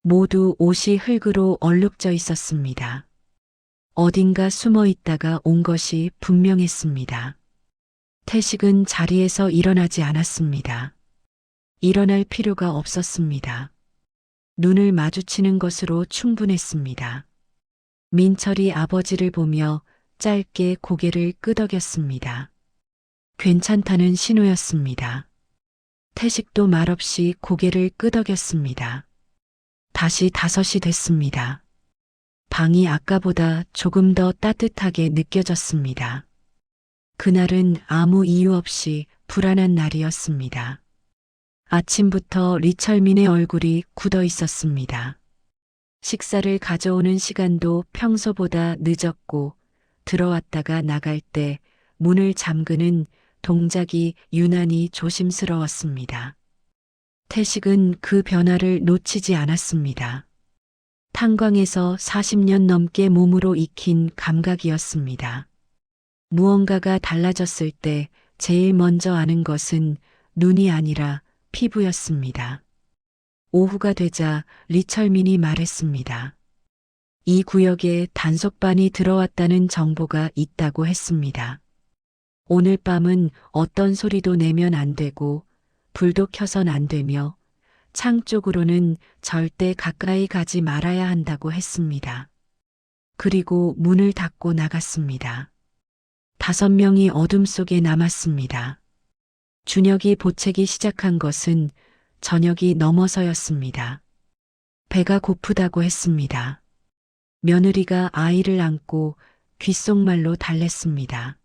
모두 옷이 흙으로 얼룩져 있었습니다. 어딘가 숨어 있다가 온 것이 분명했습니다. 태식은 자리에서 일어나지 않았습니다. 일어날 필요가 없었습니다. 눈을 마주치는 것으로 충분했습니다. 민철이 아버지를 보며 짧게 고개를 끄덕였습니다. 괜찮다는 신호였습니다. 태식도 말없이 고개를 끄덕였습니다. 다시 5이 됐습니다. 방이 아까보다 조금 더 따뜻하게 느껴졌습니다. 그날은 아무 이유 없이 불안한 날이었습니다. 아침부터 리철민의 얼굴이 굳어 있었습니다. 식사를 가져오는 시간도 평소보다 늦었고 들어왔다가 나갈 때 문을 잠그는 동작이 유난히 조심스러웠습니다. 태식은 그 변화를 놓치지 않았습니다. 탄광에서 40년 넘게 몸으로 익힌 감각이었습니다. 무언가가 달라졌을 때 제일 먼저 아는 것은 눈이 아니라 피부였습니다. 오후가 되자 리철민이 말했습니다. 이 구역에 단속반이 들어왔다는 정보가 있다고 했습니다. 오늘 밤은 어떤 소리도 내면 안 되고 불도 켜선 안 되며 창 쪽으로는 절대 가까이 가지 말아야 한다고 했습니다. 그리고 문을 닫고 나갔습니다. 5명이 어둠 속에 남았습니다. 준혁이 보채기 시작한 것은 저녁이 넘어서였습니다. 배가 고프다고 했습니다. 며느리가 아이를 안고 귓속말로 달랬습니다.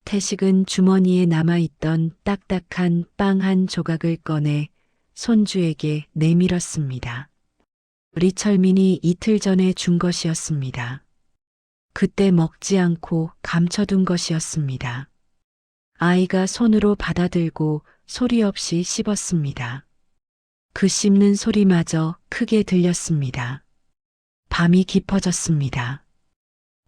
태식은 주머니에 남아있던 딱딱한 빵 한 조각을 꺼내 손주에게 내밀었습니다. 리철민이 이틀 전에 준 것이었습니다. 그때 먹지 않고 감춰둔 것이었습니다. 아이가 손으로 받아들고 소리 없이 씹었습니다. 그 씹는 소리마저 크게 들렸습니다. 밤이 깊어졌습니다.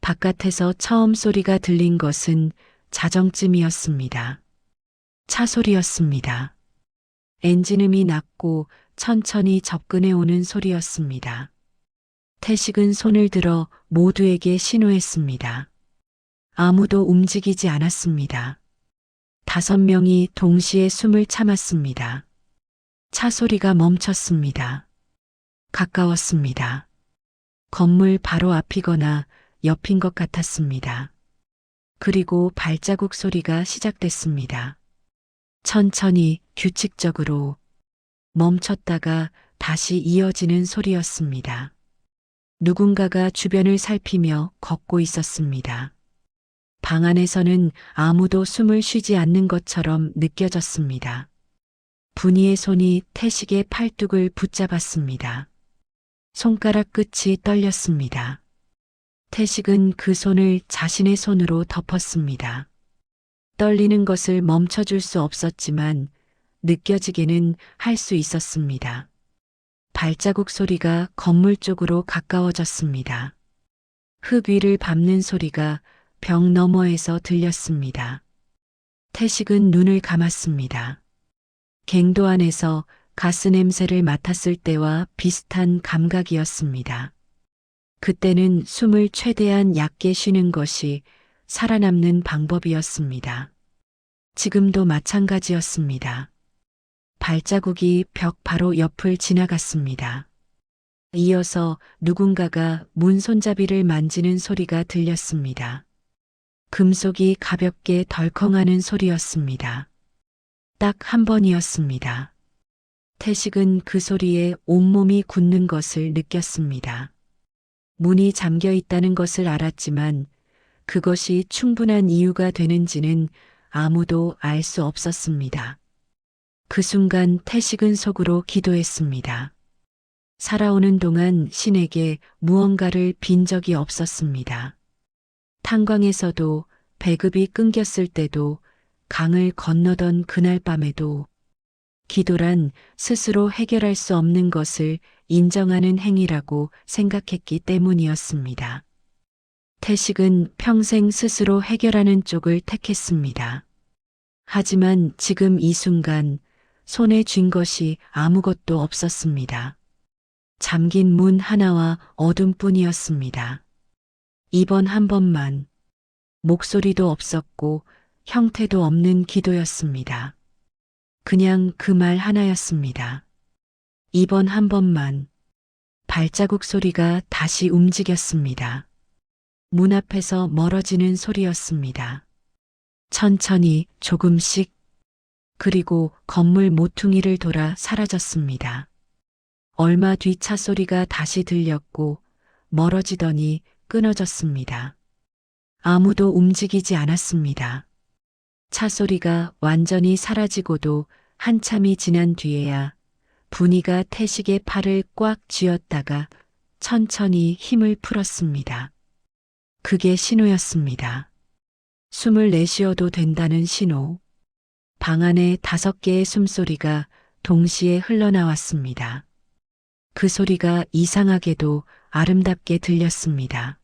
바깥에서 처음 소리가 들린 것은 자정쯤이었습니다. 차 소리였습니다. 엔진음이 낮고 천천히 접근해 오는 소리였습니다. 태식은 손을 들어 모두에게 신호했습니다. 아무도 움직이지 않았습니다. 5명이 동시에 숨을 참았습니다. 차 소리가 멈췄습니다. 가까웠습니다. 건물 바로 앞이거나 옆인 것 같았습니다. 그리고 발자국 소리가 시작됐습니다. 천천히 규칙적으로 멈췄다가 다시 이어지는 소리였습니다. 누군가가 주변을 살피며 걷고 있었습니다. 방 안에서는 아무도 숨을 쉬지 않는 것처럼 느껴졌습니다. 분이의 손이 태식의 팔뚝을 붙잡았습니다. 손가락 끝이 떨렸습니다. 태식은 그 손을 자신의 손으로 덮었습니다. 떨리는 것을 멈춰줄 수 없었지만 느껴지게는 할 수 있었습니다. 발자국 소리가 건물 쪽으로 가까워졌습니다. 흙 위를 밟는 소리가 벽 너머에서 들렸습니다. 태식은 눈을 감았습니다. 갱도 안에서 가스 냄새를 맡았을 때와 비슷한 감각이었습니다. 그때는 숨을 최대한 얕게 쉬는 것이 살아남는 방법이었습니다. 지금도 마찬가지였습니다. 발자국이 벽 바로 옆을 지나갔습니다. 이어서 누군가가 문 손잡이를 만지는 소리가 들렸습니다. 금속이 가볍게 덜컹하는 소리였습니다. 딱 한 번이었습니다. 태식은 그 소리에 온몸이 굳는 것을 느꼈습니다. 문이 잠겨 있다는 것을 알았지만 그것이 충분한 이유가 되는지는 아무도 알 수 없었습니다. 그 순간 태식은 속으로 기도했습니다. 살아오는 동안 신에게 무언가를 빈 적이 없었습니다. 탄광에서도 배급이 끊겼을 때도 강을 건너던 그날 밤에도 기도란 스스로 해결할 수 없는 것을 인정하는 행위라고 생각했기 때문이었습니다. 태식은 평생 스스로 해결하는 쪽을 택했습니다. 하지만 지금 이 순간 손에 쥔 것이 아무것도 없었습니다. 잠긴 문 하나와 어둠뿐이었습니다. 이번 한 번만 목소리도 없었고 형태도 없는 기도였습니다. 그냥 그 말 하나였습니다. 이번 한 번만. 발자국 소리가 다시 움직였습니다. 문 앞에서 멀어지는 소리였습니다. 천천히 조금씩 그리고 건물 모퉁이를 돌아 사라졌습니다. 얼마 뒤 차 소리가 다시 들렸고 멀어지더니 끊어졌습니다. 아무도 움직이지 않았습니다. 차 소리가 완전히 사라지고도 한참이 지난 뒤에야 분이가 태식의 팔을 꽉 쥐었다가 천천히 힘을 풀었습니다. 그게 신호였습니다. 숨을 내쉬어도 된다는 신호. 방 안에 5개의 숨소리가 동시에 흘러나왔습니다. 그 소리가 이상하게도 아름답게 들렸습니다.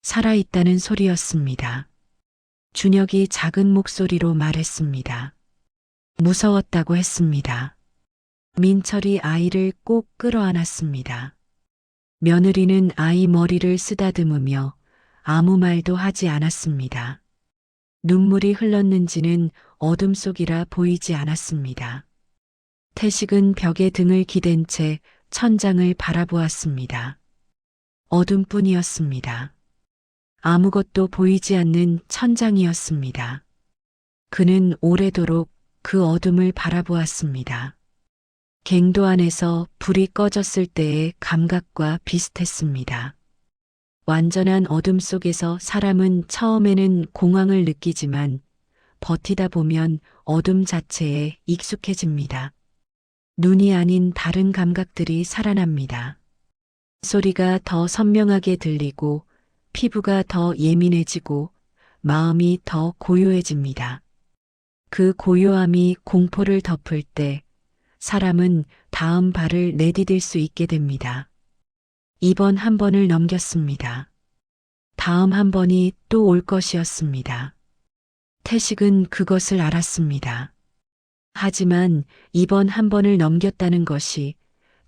살아있다는 소리였습니다. 준혁이 작은 목소리로 말했습니다. 무서웠다고 했습니다. 민철이 아이를 꼭 끌어안았습니다. 며느리는 아이 머리를 쓰다듬으며 아무 말도 하지 않았습니다. 눈물이 흘렀는지는 어둠 속이라 보이지 않았습니다. 태식은 벽에 등을 기댄 채 천장을 바라보았습니다. 어둠뿐이었습니다. 아무것도 보이지 않는 천장이었습니다. 그는 오래도록 그 어둠을 바라보았습니다. 갱도 안에서 불이 꺼졌을 때의 감각과 비슷했습니다. 완전한 어둠 속에서 사람은 처음에는 공황을 느끼지만 버티다 보면 어둠 자체에 익숙해집니다. 눈이 아닌 다른 감각들이 살아납니다. 소리가 더 선명하게 들리고 피부가 더 예민해지고 마음이 더 고요해집니다. 그 고요함이 공포를 덮을 때 사람은 다음 발을 내디딜 수 있게 됩니다. 이번 한 번을 넘겼습니다. 다음 한 번이 또 올 것이었습니다. 태식은 그것을 알았습니다. 하지만 이번 한 번을 넘겼다는 것이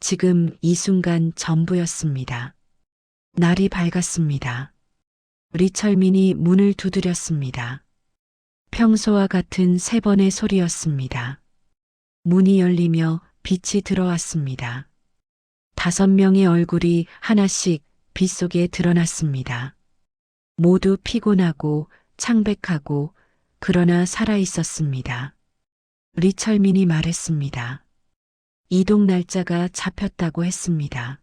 지금 이 순간 전부였습니다. 날이 밝았습니다. 리철민이 문을 두드렸습니다. 평소와 같은 3번의 소리였습니다. 문이 열리며 빛이 들어왔습니다. 5명의 얼굴이 하나씩 빛 속에 드러났습니다. 모두 피곤하고 창백하고 그러나 살아 있었습니다. 리철민이 말했습니다. 이동 날짜가 잡혔다고 했습니다.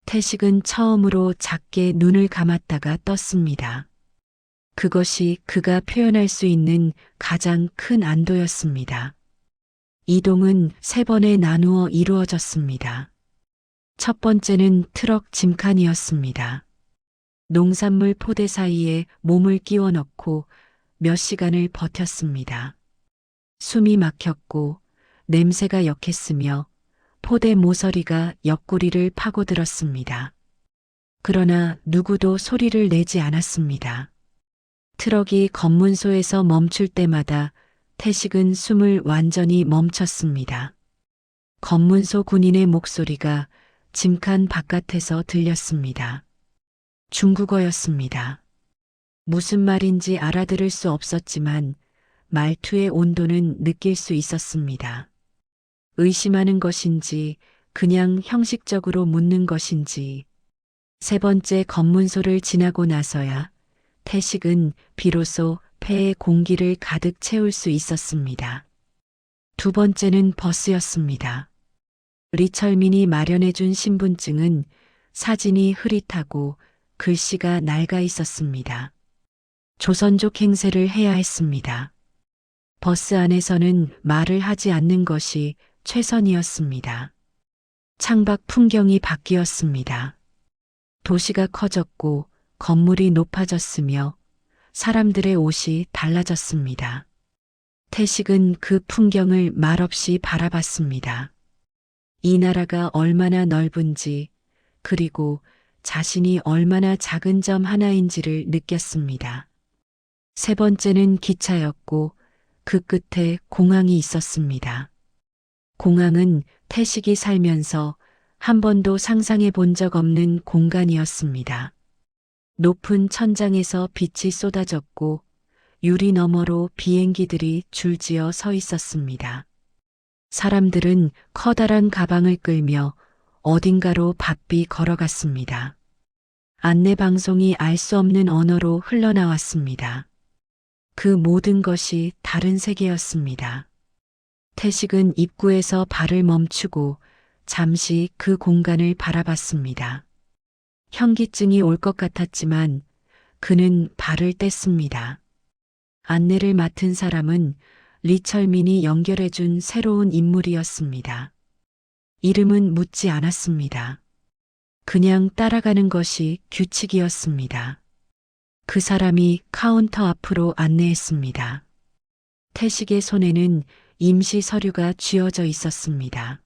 태식은 처음으로 작게 눈을 감았다가 떴습니다. 그것이 그가 표현할 수 있는 가장 큰 안도였습니다. 이동은 3번에 나누어 이루어졌습니다. 첫 번째는 트럭 짐칸이었습니다. 농산물 포대 사이에 몸을 끼워 넣고 몇 시간을 버텼습니다. 숨이 막혔고 냄새가 역했으며 포대 모서리가 옆구리를 파고들었습니다. 그러나 누구도 소리를 내지 않았습니다. 트럭이 검문소에서 멈출 때마다 태식은 숨을 완전히 멈췄습니다. 검문소 군인의 목소리가 짐칸 바깥에서 들렸습니다. 중국어였습니다. 무슨 말인지 알아들을 수 없었지만 말투의 온도는 느낄 수 있었습니다. 의심하는 것인지 그냥 형식적으로 묻는 것인지 3번째 검문소를 지나고 나서야 태식은 비로소 폐에 공기를 가득 채울 수 있었습니다. 2번째는 버스였습니다. 리철민이 마련해준 신분증은 사진이 흐릿하고 글씨가 낡아 있었습니다. 조선족 행세를 해야 했습니다. 버스 안에서는 말을 하지 않는 것이 최선이었습니다. 창밖 풍경이 바뀌었습니다. 도시가 커졌고 건물이 높아졌으며 사람들의 옷이 달라졌습니다. 태식은 그 풍경을 말없이 바라봤습니다. 이 나라가 얼마나 넓은지 그리고 자신이 얼마나 작은 점 하나인지를 느꼈습니다. 3번째는 기차였고 그 끝에 공항이 있었습니다. 공항은 태식이 살면서 한 번도 상상해 본 적 없는 공간이었습니다. 높은 천장에서 빛이 쏟아졌고 유리 너머로 비행기들이 줄지어 서 있었습니다. 사람들은 커다란 가방을 끌며 어딘가로 바삐 걸어갔습니다. 안내방송이 알 수 없는 언어로 흘러나왔습니다. 그 모든 것이 다른 세계였습니다. 태식은 입구에서 발을 멈추고 잠시 그 공간을 바라봤습니다. 현기증이 올 것 같았지만 그는 발을 뗐습니다. 안내를 맡은 사람은 리철민이 연결해준 새로운 인물이었습니다. 이름은 묻지 않았습니다. 그냥 따라가는 것이 규칙이었습니다. 그 사람이 카운터 앞으로 안내했습니다. 태식의 손에는 임시 서류가 쥐어져 있었습니다.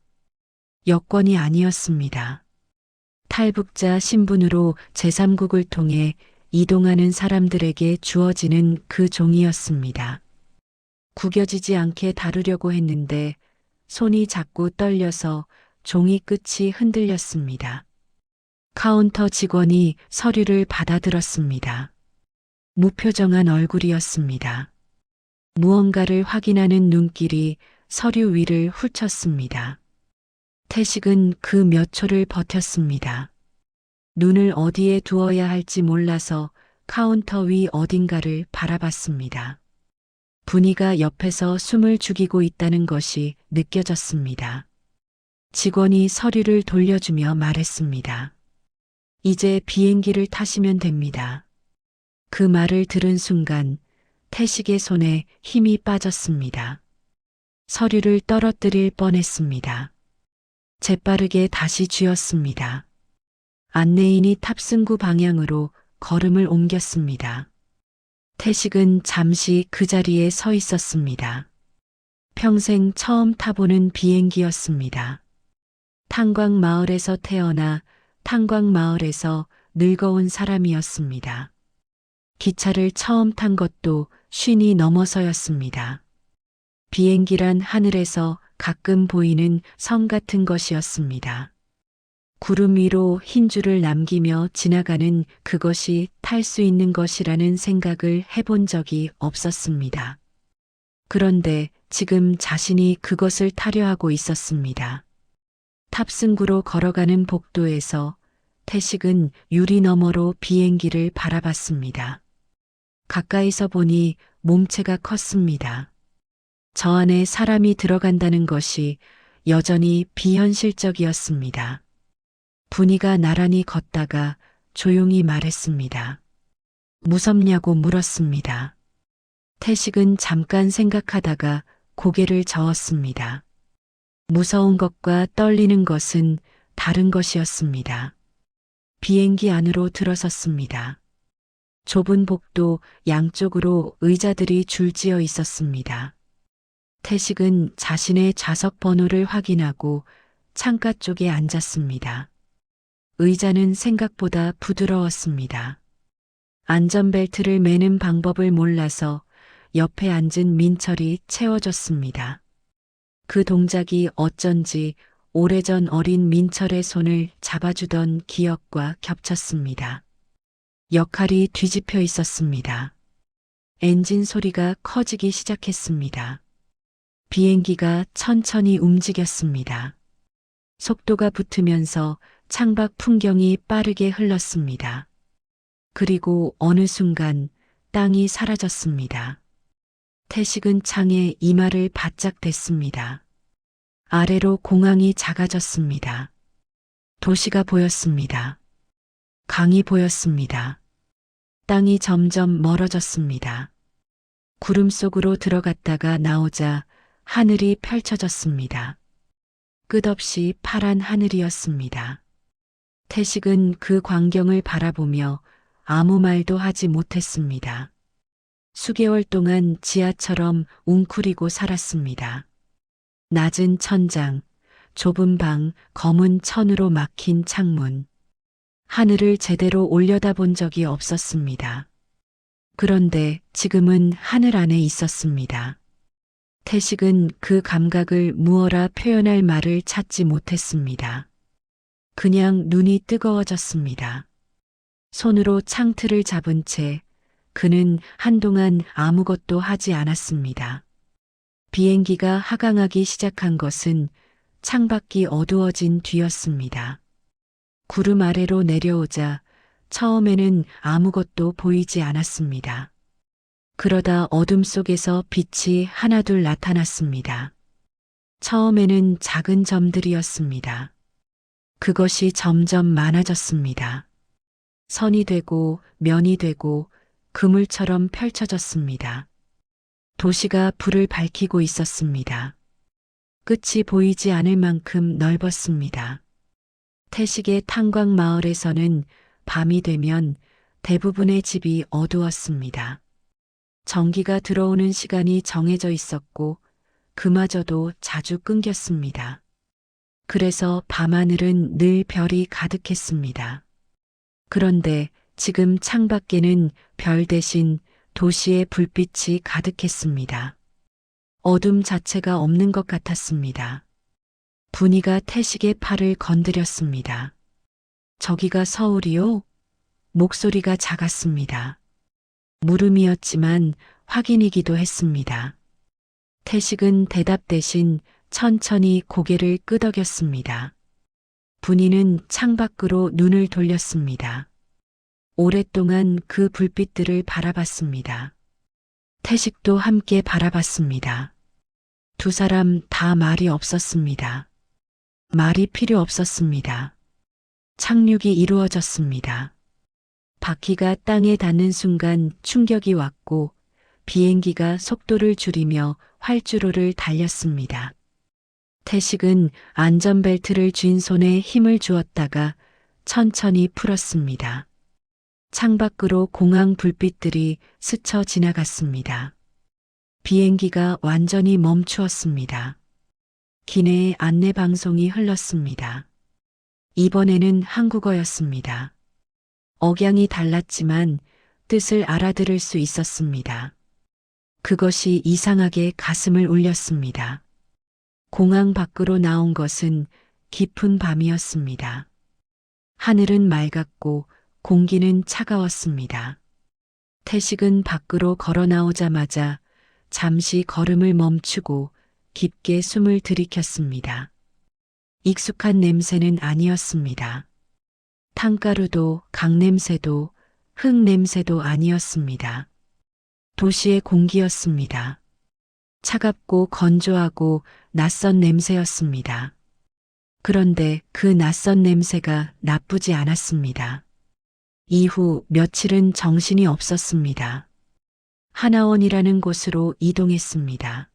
여권이 아니었습니다. 탈북자 신분으로 제3국을 통해 이동하는 사람들에게 주어지는 그 종이였습니다. 구겨지지 않게 다루려고 했는데 손이 자꾸 떨려서 종이 끝이 흔들렸습니다. 카운터 직원이 서류를 받아들었습니다. 무표정한 얼굴이었습니다. 무언가를 확인하는 눈길이 서류 위를 훑쳤습니다. 태식은 그 몇 초를 버텼습니다. 눈을 어디에 두어야 할지 몰라서 카운터 위 어딘가를 바라봤습니다. 분이가 옆에서 숨을 죽이고 있다는 것이 느껴졌습니다. 직원이 서류를 돌려주며 말했습니다. 이제 비행기를 타시면 됩니다. 그 말을 들은 순간 태식의 손에 힘이 빠졌습니다. 서류를 떨어뜨릴 뻔했습니다. 재빠르게 다시 쥐었습니다. 안내인이 탑승구 방향으로 걸음을 옮겼습니다. 태식은 잠시 그 자리에 서 있었습니다. 평생 처음 타보는 비행기였습니다. 탄광마을에서 태어나 탄광마을에서 늙어온 사람이었습니다. 기차를 처음 탄 것도 50이 넘어서였습니다. 비행기란 하늘에서 가끔 보이는 성 같은 것이었습니다. 구름 위로 흰 줄을 남기며 지나가는 그것이 탈 수 있는 것이라는 생각을 해본 적이 없었습니다. 그런데 지금 자신이 그것을 타려 하고 있었습니다. 탑승구로 걸어가는 복도에서 태식은 유리 너머로 비행기를 바라봤습니다. 가까이서 보니 몸체가 컸습니다. 저 안에 사람이 들어간다는 것이 여전히 비현실적이었습니다. 분이가 나란히 걷다가 조용히 말했습니다. 무섭냐고 물었습니다. 태식은 잠깐 생각하다가 고개를 저었습니다. 무서운 것과 떨리는 것은 다른 것이었습니다. 비행기 안으로 들어섰습니다. 좁은 복도 양쪽으로 의자들이 줄지어 있었습니다. 태식은 자신의 좌석 번호를 확인하고 창가 쪽에 앉았습니다. 의자는 생각보다 부드러웠습니다. 안전벨트를 매는 방법을 몰라서 옆에 앉은 민철이 채워줬습니다. 그 동작이 어쩐지 오래전 어린 민철의 손을 잡아주던 기억과 겹쳤습니다. 역할이 뒤집혀 있었습니다. 엔진 소리가 커지기 시작했습니다. 비행기가 천천히 움직였습니다. 속도가 붙으면서 창밖 풍경이 빠르게 흘렀습니다. 그리고 어느 순간 땅이 사라졌습니다. 태식은 창에 이마를 바짝 댔습니다. 아래로 공항이 작아졌습니다. 도시가 보였습니다. 강이 보였습니다. 땅이 점점 멀어졌습니다. 구름 속으로 들어갔다가 나오자 하늘이 펼쳐졌습니다. 끝없이 파란 하늘이었습니다. 태식은 그 광경을 바라보며 아무 말도 하지 못했습니다. 수개월 동안 지하처럼 웅크리고 살았습니다. 낮은 천장, 좁은 방, 검은 천으로 막힌 창문. 하늘을 제대로 올려다본 적이 없었습니다. 그런데 지금은 하늘 안에 있었습니다. 태식은 그 감각을 무어라 표현할 말을 찾지 못했습니다. 그냥 눈이 뜨거워졌습니다. 손으로 창틀을 잡은 채 그는 한동안 아무것도 하지 않았습니다. 비행기가 하강하기 시작한 것은 창밖이 어두워진 뒤였습니다. 구름 아래로 내려오자 처음에는 아무것도 보이지 않았습니다. 그러다 어둠 속에서 빛이 하나둘 나타났습니다. 처음에는 작은 점들이었습니다. 그것이 점점 많아졌습니다. 선이 되고 면이 되고 그물처럼 펼쳐졌습니다. 도시가 불을 밝히고 있었습니다. 끝이 보이지 않을 만큼 넓었습니다. 태식의 탄광 마을에서는 밤이 되면 대부분의 집이 어두웠습니다. 전기가 들어오는 시간이 정해져 있었고 그마저도 자주 끊겼습니다. 그래서 밤하늘은 늘 별이 가득했습니다. 그런데 지금 창밖에는 별 대신 도시의 불빛이 가득했습니다. 어둠 자체가 없는 것 같았습니다. 분이가 태식의 팔을 건드렸습니다. 저기가 서울이요? 목소리가 작았습니다. 물음이었지만 확인이기도 했습니다. 태식은 대답 대신 천천히 고개를 끄덕였습니다. 분이는 창밖으로 눈을 돌렸습니다. 오랫동안 그 불빛들을 바라봤습니다. 태식도 함께 바라봤습니다. 두 사람 다 말이 없었습니다. 말이 필요 없었습니다. 착륙이 이루어졌습니다. 바퀴가 땅에 닿는 순간 충격이 왔고 비행기가 속도를 줄이며 활주로를 달렸습니다. 태식은 안전벨트를 쥔 손에 힘을 주었다가 천천히 풀었습니다. 창밖으로 공항 불빛들이 스쳐 지나갔습니다. 비행기가 완전히 멈추었습니다. 기내에 안내 방송이 흘렀습니다. 이번에는 한국어였습니다. 억양이 달랐지만 뜻을 알아들을 수 있었습니다. 그것이 이상하게 가슴을 울렸습니다. 공항 밖으로 나온 것은 깊은 밤이었습니다. 하늘은 맑았고 공기는 차가웠습니다. 태식은 밖으로 걸어 나오자마자 잠시 걸음을 멈추고 깊게 숨을 들이켰습니다. 익숙한 냄새는 아니었습니다. 탕가루도 강냄새도 흙 냄새도 아니었습니다. 도시의 공기였습니다. 차갑고 건조하고 낯선 냄새였습니다. 그런데 그 낯선 냄새가 나쁘지 않았습니다. 이후 며칠은 정신이 없었습니다. 하나원이라는 곳으로 이동했습니다.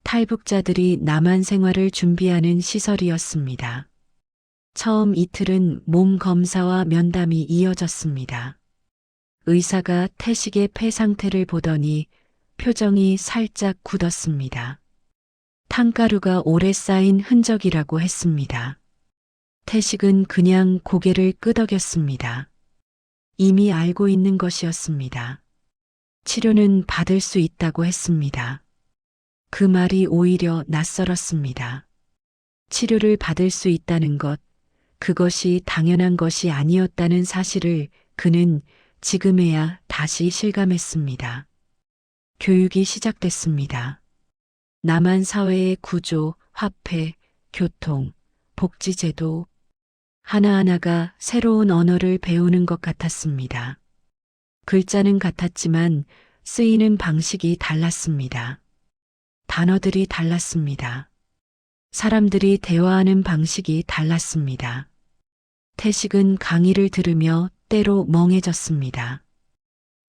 탈북자들이 남한 생활을 준비하는 시설이었습니다. 처음 이틀은 몸 검사와 면담이 이어졌습니다. 의사가 태식의 폐 상태를 보더니 표정이 살짝 굳었습니다. 탕가루가 오래 쌓인 흔적이라고 했습니다. 태식은 그냥 고개를 끄덕였습니다. 이미 알고 있는 것이었습니다. 치료는 받을 수 있다고 했습니다. 그 말이 오히려 낯설었습니다. 치료를 받을 수 있다는 것, 그것이 당연한 것이 아니었다는 사실을 그는 지금에야 다시 실감했습니다. 교육이 시작됐습니다. 남한 사회의 구조, 화폐, 교통, 복지제도, 하나하나가 새로운 언어를 배우는 것 같았습니다. 글자는 같았지만 쓰이는 방식이 달랐습니다. 단어들이 달랐습니다. 사람들이 대화하는 방식이 달랐습니다. 태식은 강의를 들으며 때로 멍해졌습니다.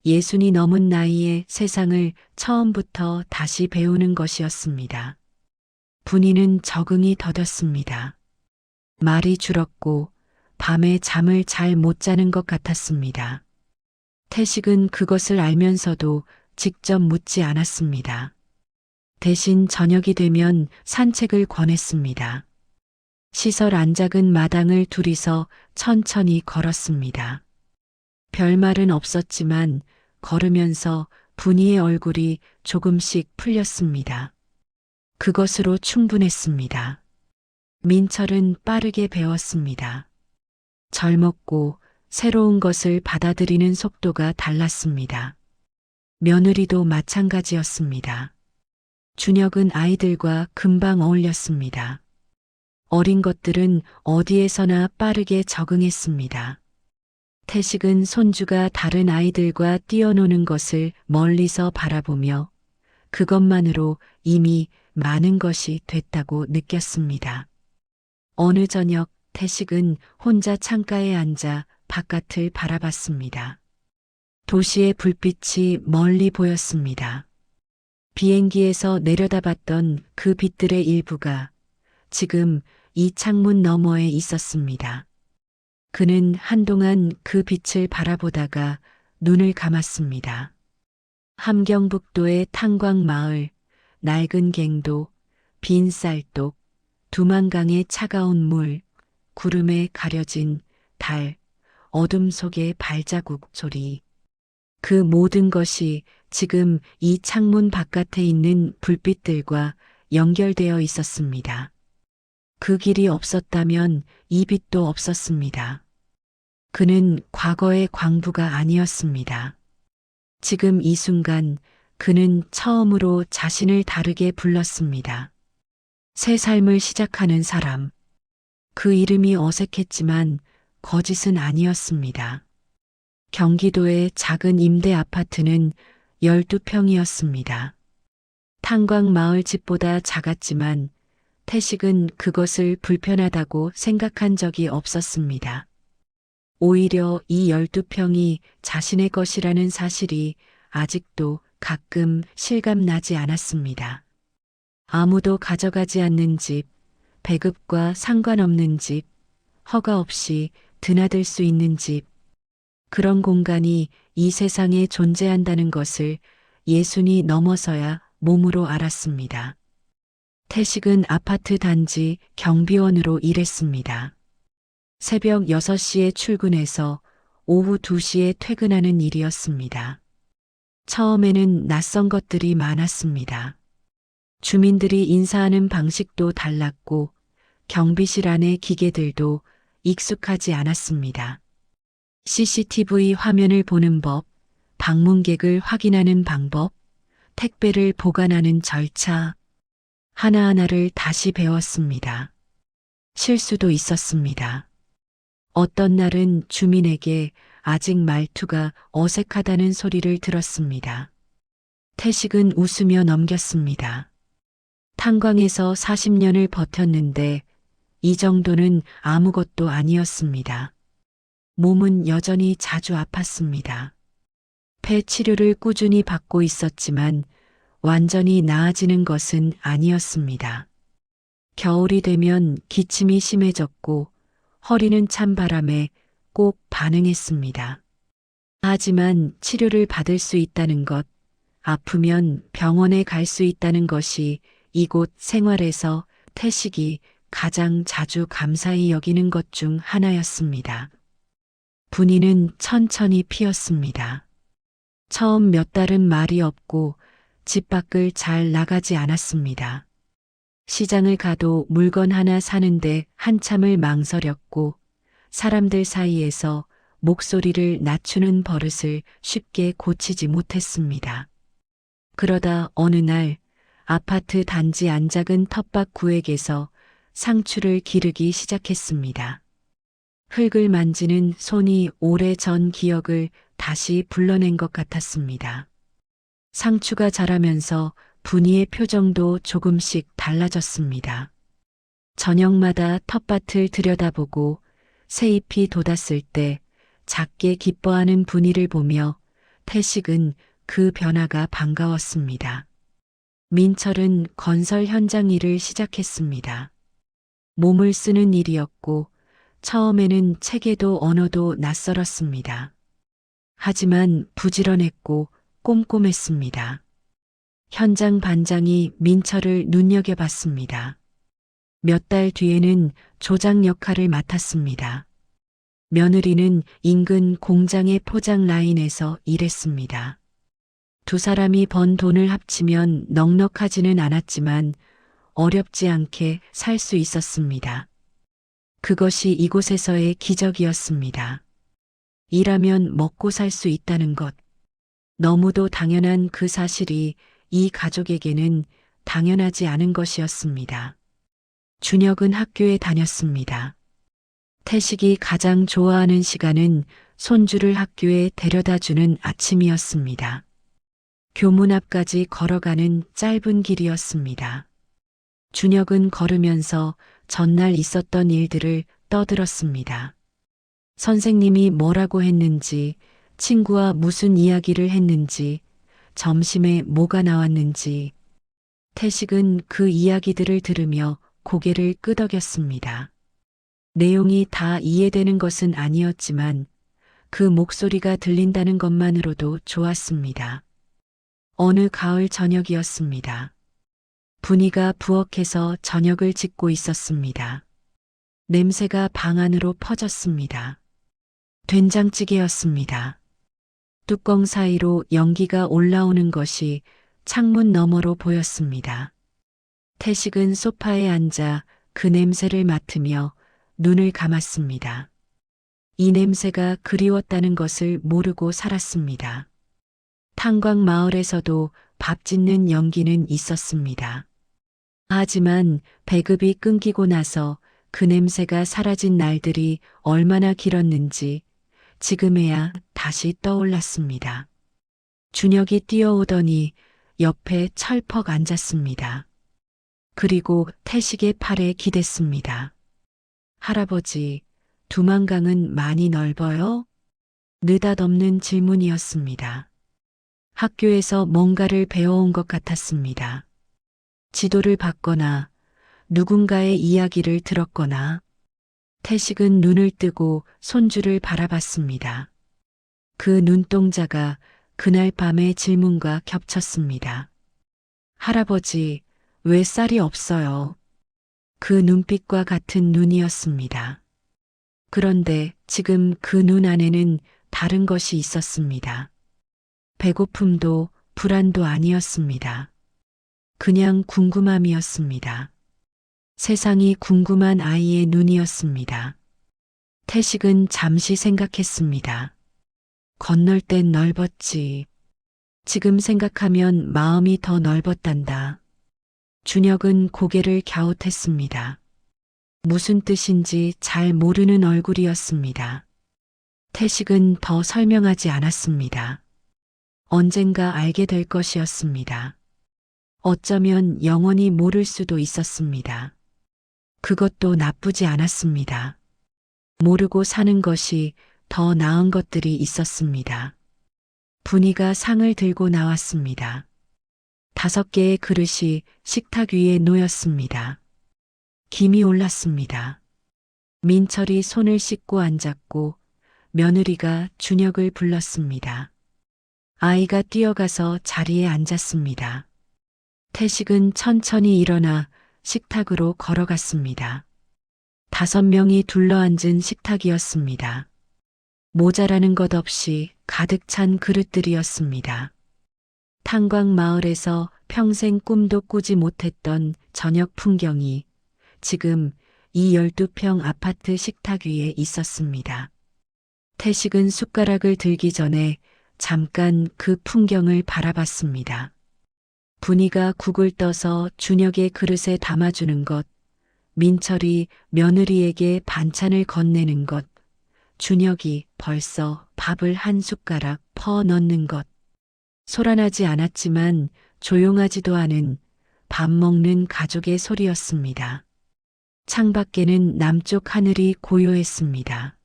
60이 넘은 나이에 세상을 처음부터 다시 배우는 것이었습니다. 분위는 적응이 더뎠습니다. 말이 줄었고 밤에 잠을 잘 못 자는 것 같았습니다. 태식은 그것을 알면서도 직접 묻지 않았습니다. 대신 저녁이 되면 산책을 권했습니다. 시설 안작은 마당을 둘이서 천천히 걸었습니다. 별말은 없었지만 걸으면서 분이의 얼굴이 조금씩 풀렸습니다. 그것으로 충분했습니다. 민철은 빠르게 배웠습니다. 젊었고 새로운 것을 받아들이는 속도가 달랐습니다. 며느리도 마찬가지였습니다. 준혁은 아이들과 금방 어울렸습니다. 어린 것들은 어디에서나 빠르게 적응했습니다. 태식은 손주가 다른 아이들과 뛰어노는 것을 멀리서 바라보며 그것만으로 이미 많은 것이 됐다고 느꼈습니다. 어느 저녁 태식은 혼자 창가에 앉아 바깥을 바라봤습니다. 도시의 불빛이 멀리 보였습니다. 비행기에서 내려다봤던 그 빛들의 일부가 지금 이 창문 너머에 있었습니다. 그는 한동안 그 빛을 바라보다가 눈을 감았습니다. 함경북도의 탄광마을, 낡은 갱도, 빈 쌀독, 두만강의 차가운 물, 구름에 가려진 달, 어둠 속의 발자국 소리. 그 모든 것이 지금 이 창문 바깥에 있는 불빛들과 연결되어 있었습니다. 그 길이 없었다면 이 빛도 없었습니다. 그는 과거의 광부가 아니었습니다. 지금 이 순간 그는 처음으로 자신을 다르게 불렀습니다. 새 삶을 시작하는 사람. 그 이름이 어색했지만 거짓은 아니었습니다. 경기도의 작은 임대 아파트는 12평이었습니다. 탄광마을 집보다 작았지만 태식은 그것을 불편하다고 생각한 적이 없었습니다. 오히려 이 12평이 자신의 것이라는 사실이 아직도 가끔 실감나지 않았습니다. 아무도 가져가지 않는 집, 배급과 상관없는 집, 허가 없이 드나들 수 있는 집, 그런 공간이 이 세상에 존재한다는 것을 60이 넘어서야 몸으로 알았습니다. 태식은 아파트 단지 경비원으로 일했습니다. 새벽 6시에 출근해서 오후 2시에 퇴근하는 일이었습니다. 처음에는 낯선 것들이 많았습니다. 주민들이 인사하는 방식도 달랐고 경비실 안의 기계들도 익숙하지 않았습니다. CCTV 화면을 보는 법, 방문객을 확인하는 방법, 택배를 보관하는 절차, 하나하나를 다시 배웠습니다. 실수도 있었습니다. 어떤 날은 주민에게 아직 말투가 어색하다는 소리를 들었습니다. 태식은 웃으며 넘겼습니다. 탄광에서 40년을 버텼는데 이 정도는 아무것도 아니었습니다. 몸은 여전히 자주 아팠습니다. 폐 치료를 꾸준히 받고 있었지만 완전히 나아지는 것은 아니었습니다. 겨울이 되면 기침이 심해졌고 허리는 찬바람에 꼭 반응했습니다. 하지만 치료를 받을 수 있다는 것, 아프면 병원에 갈 수 있다는 것이 이곳 생활에서 태식이 가장 자주 감사히 여기는 것 중 하나였습니다. 분위는 천천히 피었습니다. 처음 몇 달은 말이 없고 집 밖을 잘 나가지 않았습니다. 시장을 가도 물건 하나 사는데 한참을 망설였고 사람들 사이에서 목소리를 낮추는 버릇을 쉽게 고치지 못했습니다. 그러다 어느 날 아파트 단지 안작은 텃밭 구획에서 상추를 기르기 시작했습니다. 흙을 만지는 손이 오래전 기억을 다시 불러낸 것 같았습니다. 상추가 자라면서 분이의 표정도 조금씩 달라졌습니다. 저녁마다 텃밭을 들여다보고 새잎이 돋았을 때 작게 기뻐하는 분이를 보며 태식은 그 변화가 반가웠습니다. 민철은 건설 현장 일을 시작했습니다. 몸을 쓰는 일이었고 처음에는 체계도 언어도 낯설었습니다. 하지만 부지런했고 꼼꼼했습니다. 현장 반장이 민철을 눈여겨봤습니다. 몇 달 뒤에는 조장 역할을 맡았습니다. 며느리는 인근 공장의 포장 라인에서 일했습니다. 두 사람이 번 돈을 합치면 넉넉하지는 않았지만 어렵지 않게 살 수 있었습니다. 그것이 이곳에서의 기적이었습니다. 일하면 먹고 살 수 있다는 것. 너무도 당연한 그 사실이 이 가족에게는 당연하지 않은 것이었습니다. 준혁은 학교에 다녔습니다. 태식이 가장 좋아하는 시간은 손주를 학교에 데려다 주는 아침이었습니다. 교문 앞까지 걸어가는 짧은 길이었습니다. 준혁은 걸으면서 전날 있었던 일들을 떠들었습니다. 선생님이 뭐라고 했는지, 친구와 무슨 이야기를 했는지, 점심에 뭐가 나왔는지. 태식은 그 이야기들을 들으며 고개를 끄덕였습니다. 내용이 다 이해되는 것은 아니었지만 그 목소리가 들린다는 것만으로도 좋았습니다. 어느 가을 저녁이었습니다. 분위가 부엌에서 저녁을 짓고 있었습니다. 냄새가 방 안으로 퍼졌습니다. 된장찌개였습니다. 뚜껑 사이로 연기가 올라오는 것이 창문 너머로 보였습니다. 태식은 소파에 앉아 그 냄새를 맡으며 눈을 감았습니다. 이 냄새가 그리웠다는 것을 모르고 살았습니다. 탄광 마을에서도 밥 짓는 연기는 있었습니다. 하지만 배급이 끊기고 나서 그 냄새가 사라진 날들이 얼마나 길었는지 지금에야 다시 떠올랐습니다. 준혁이 뛰어오더니 옆에 철퍽 앉았습니다. 그리고 태식의 팔에 기댔습니다. 할아버지, 두만강은 많이 넓어요? 느닷없는 질문이었습니다. 학교에서 뭔가를 배워온 것 같았습니다. 지도를 봤거나 누군가의 이야기를 들었거나. 태식은 눈을 뜨고 손주를 바라봤습니다. 그 눈동자가 그날 밤의 질문과 겹쳤습니다. 할아버지, 왜 쌀이 없어요? 그 눈빛과 같은 눈이었습니다. 그런데 지금 그 눈 안에는 다른 것이 있었습니다. 배고픔도 불안도 아니었습니다. 그냥 궁금함이었습니다. 세상이 궁금한 아이의 눈이었습니다. 태식은 잠시 생각했습니다. 건널 땐 넓었지. 지금 생각하면 마음이 더 넓었단다. 준혁은 고개를 갸웃했습니다. 무슨 뜻인지 잘 모르는 얼굴이었습니다. 태식은 더 설명하지 않았습니다. 언젠가 알게 될 것이었습니다. 어쩌면 영원히 모를 수도 있었습니다. 그것도 나쁘지 않았습니다. 모르고 사는 것이 더 나은 것들이 있었습니다. 분이가 상을 들고 나왔습니다. 5개의 그릇이 식탁 위에 놓였습니다. 김이 올랐습니다. 민철이 손을 씻고 앉았고 며느리가 준혁을 불렀습니다. 아이가 뛰어가서 자리에 앉았습니다. 태식은 천천히 일어나 식탁으로 걸어갔습니다. 5명이 둘러앉은 식탁이었습니다. 모자라는 것 없이 가득 찬 그릇들이었습니다. 탄광 마을에서 평생 꿈도 꾸지 못했던 저녁 풍경이 지금 이 12평 아파트 식탁 위에 있었습니다. 태식은 숟가락을 들기 전에 잠깐 그 풍경을 바라봤습니다. 분이가 국을 떠서 준혁의 그릇에 담아주는 것, 민철이 며느리에게 반찬을 건네는 것, 준혁이 벌써 밥을 한 숟가락 퍼 넣는 것. 소란하지 않았지만 조용하지도 않은 밥 먹는 가족의 소리였습니다. 창밖에는 남쪽 하늘이 고요했습니다.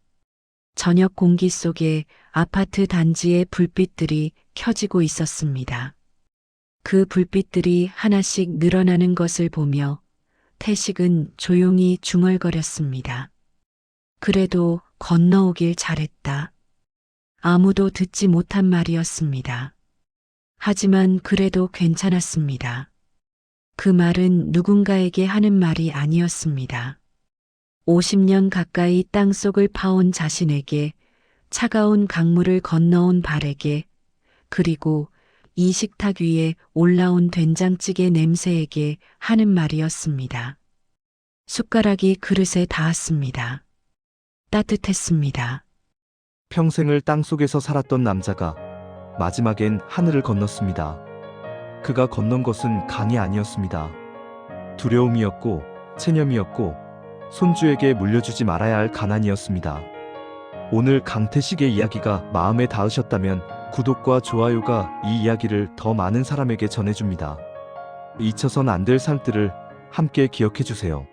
저녁 공기 속에 아파트 단지의 불빛들이 켜지고 있었습니다. 그 불빛들이 하나씩 늘어나는 것을 보며 태식은 조용히 중얼거렸습니다. 그래도 건너오길 잘했다. 아무도 듣지 못한 말이었습니다. 하지만 그래도 괜찮았습니다. 그 말은 누군가에게 하는 말이 아니었습니다. 50년 가까이 땅속을 파온 자신에게, 차가운 강물을 건너온 발에게, 그리고 이 식탁 위에 올라온 된장찌개 냄새에게 하는 말이었습니다. 숟가락이 그릇에 닿았습니다. 따뜻했습니다. 평생을 땅속에서 살았던 남자가 마지막엔 하늘을 건넜습니다. 그가 건넌 것은 강이 아니었습니다. 두려움이었고 체념이었고 손주에게 물려주지 말아야 할 가난이었습니다. 오늘 강태식의 이야기가 마음에 닿으셨다면 구독과 좋아요가 이 이야기를 더 많은 사람에게 전해줍니다. 잊혀선 안 될 삶들을 함께 기억해주세요.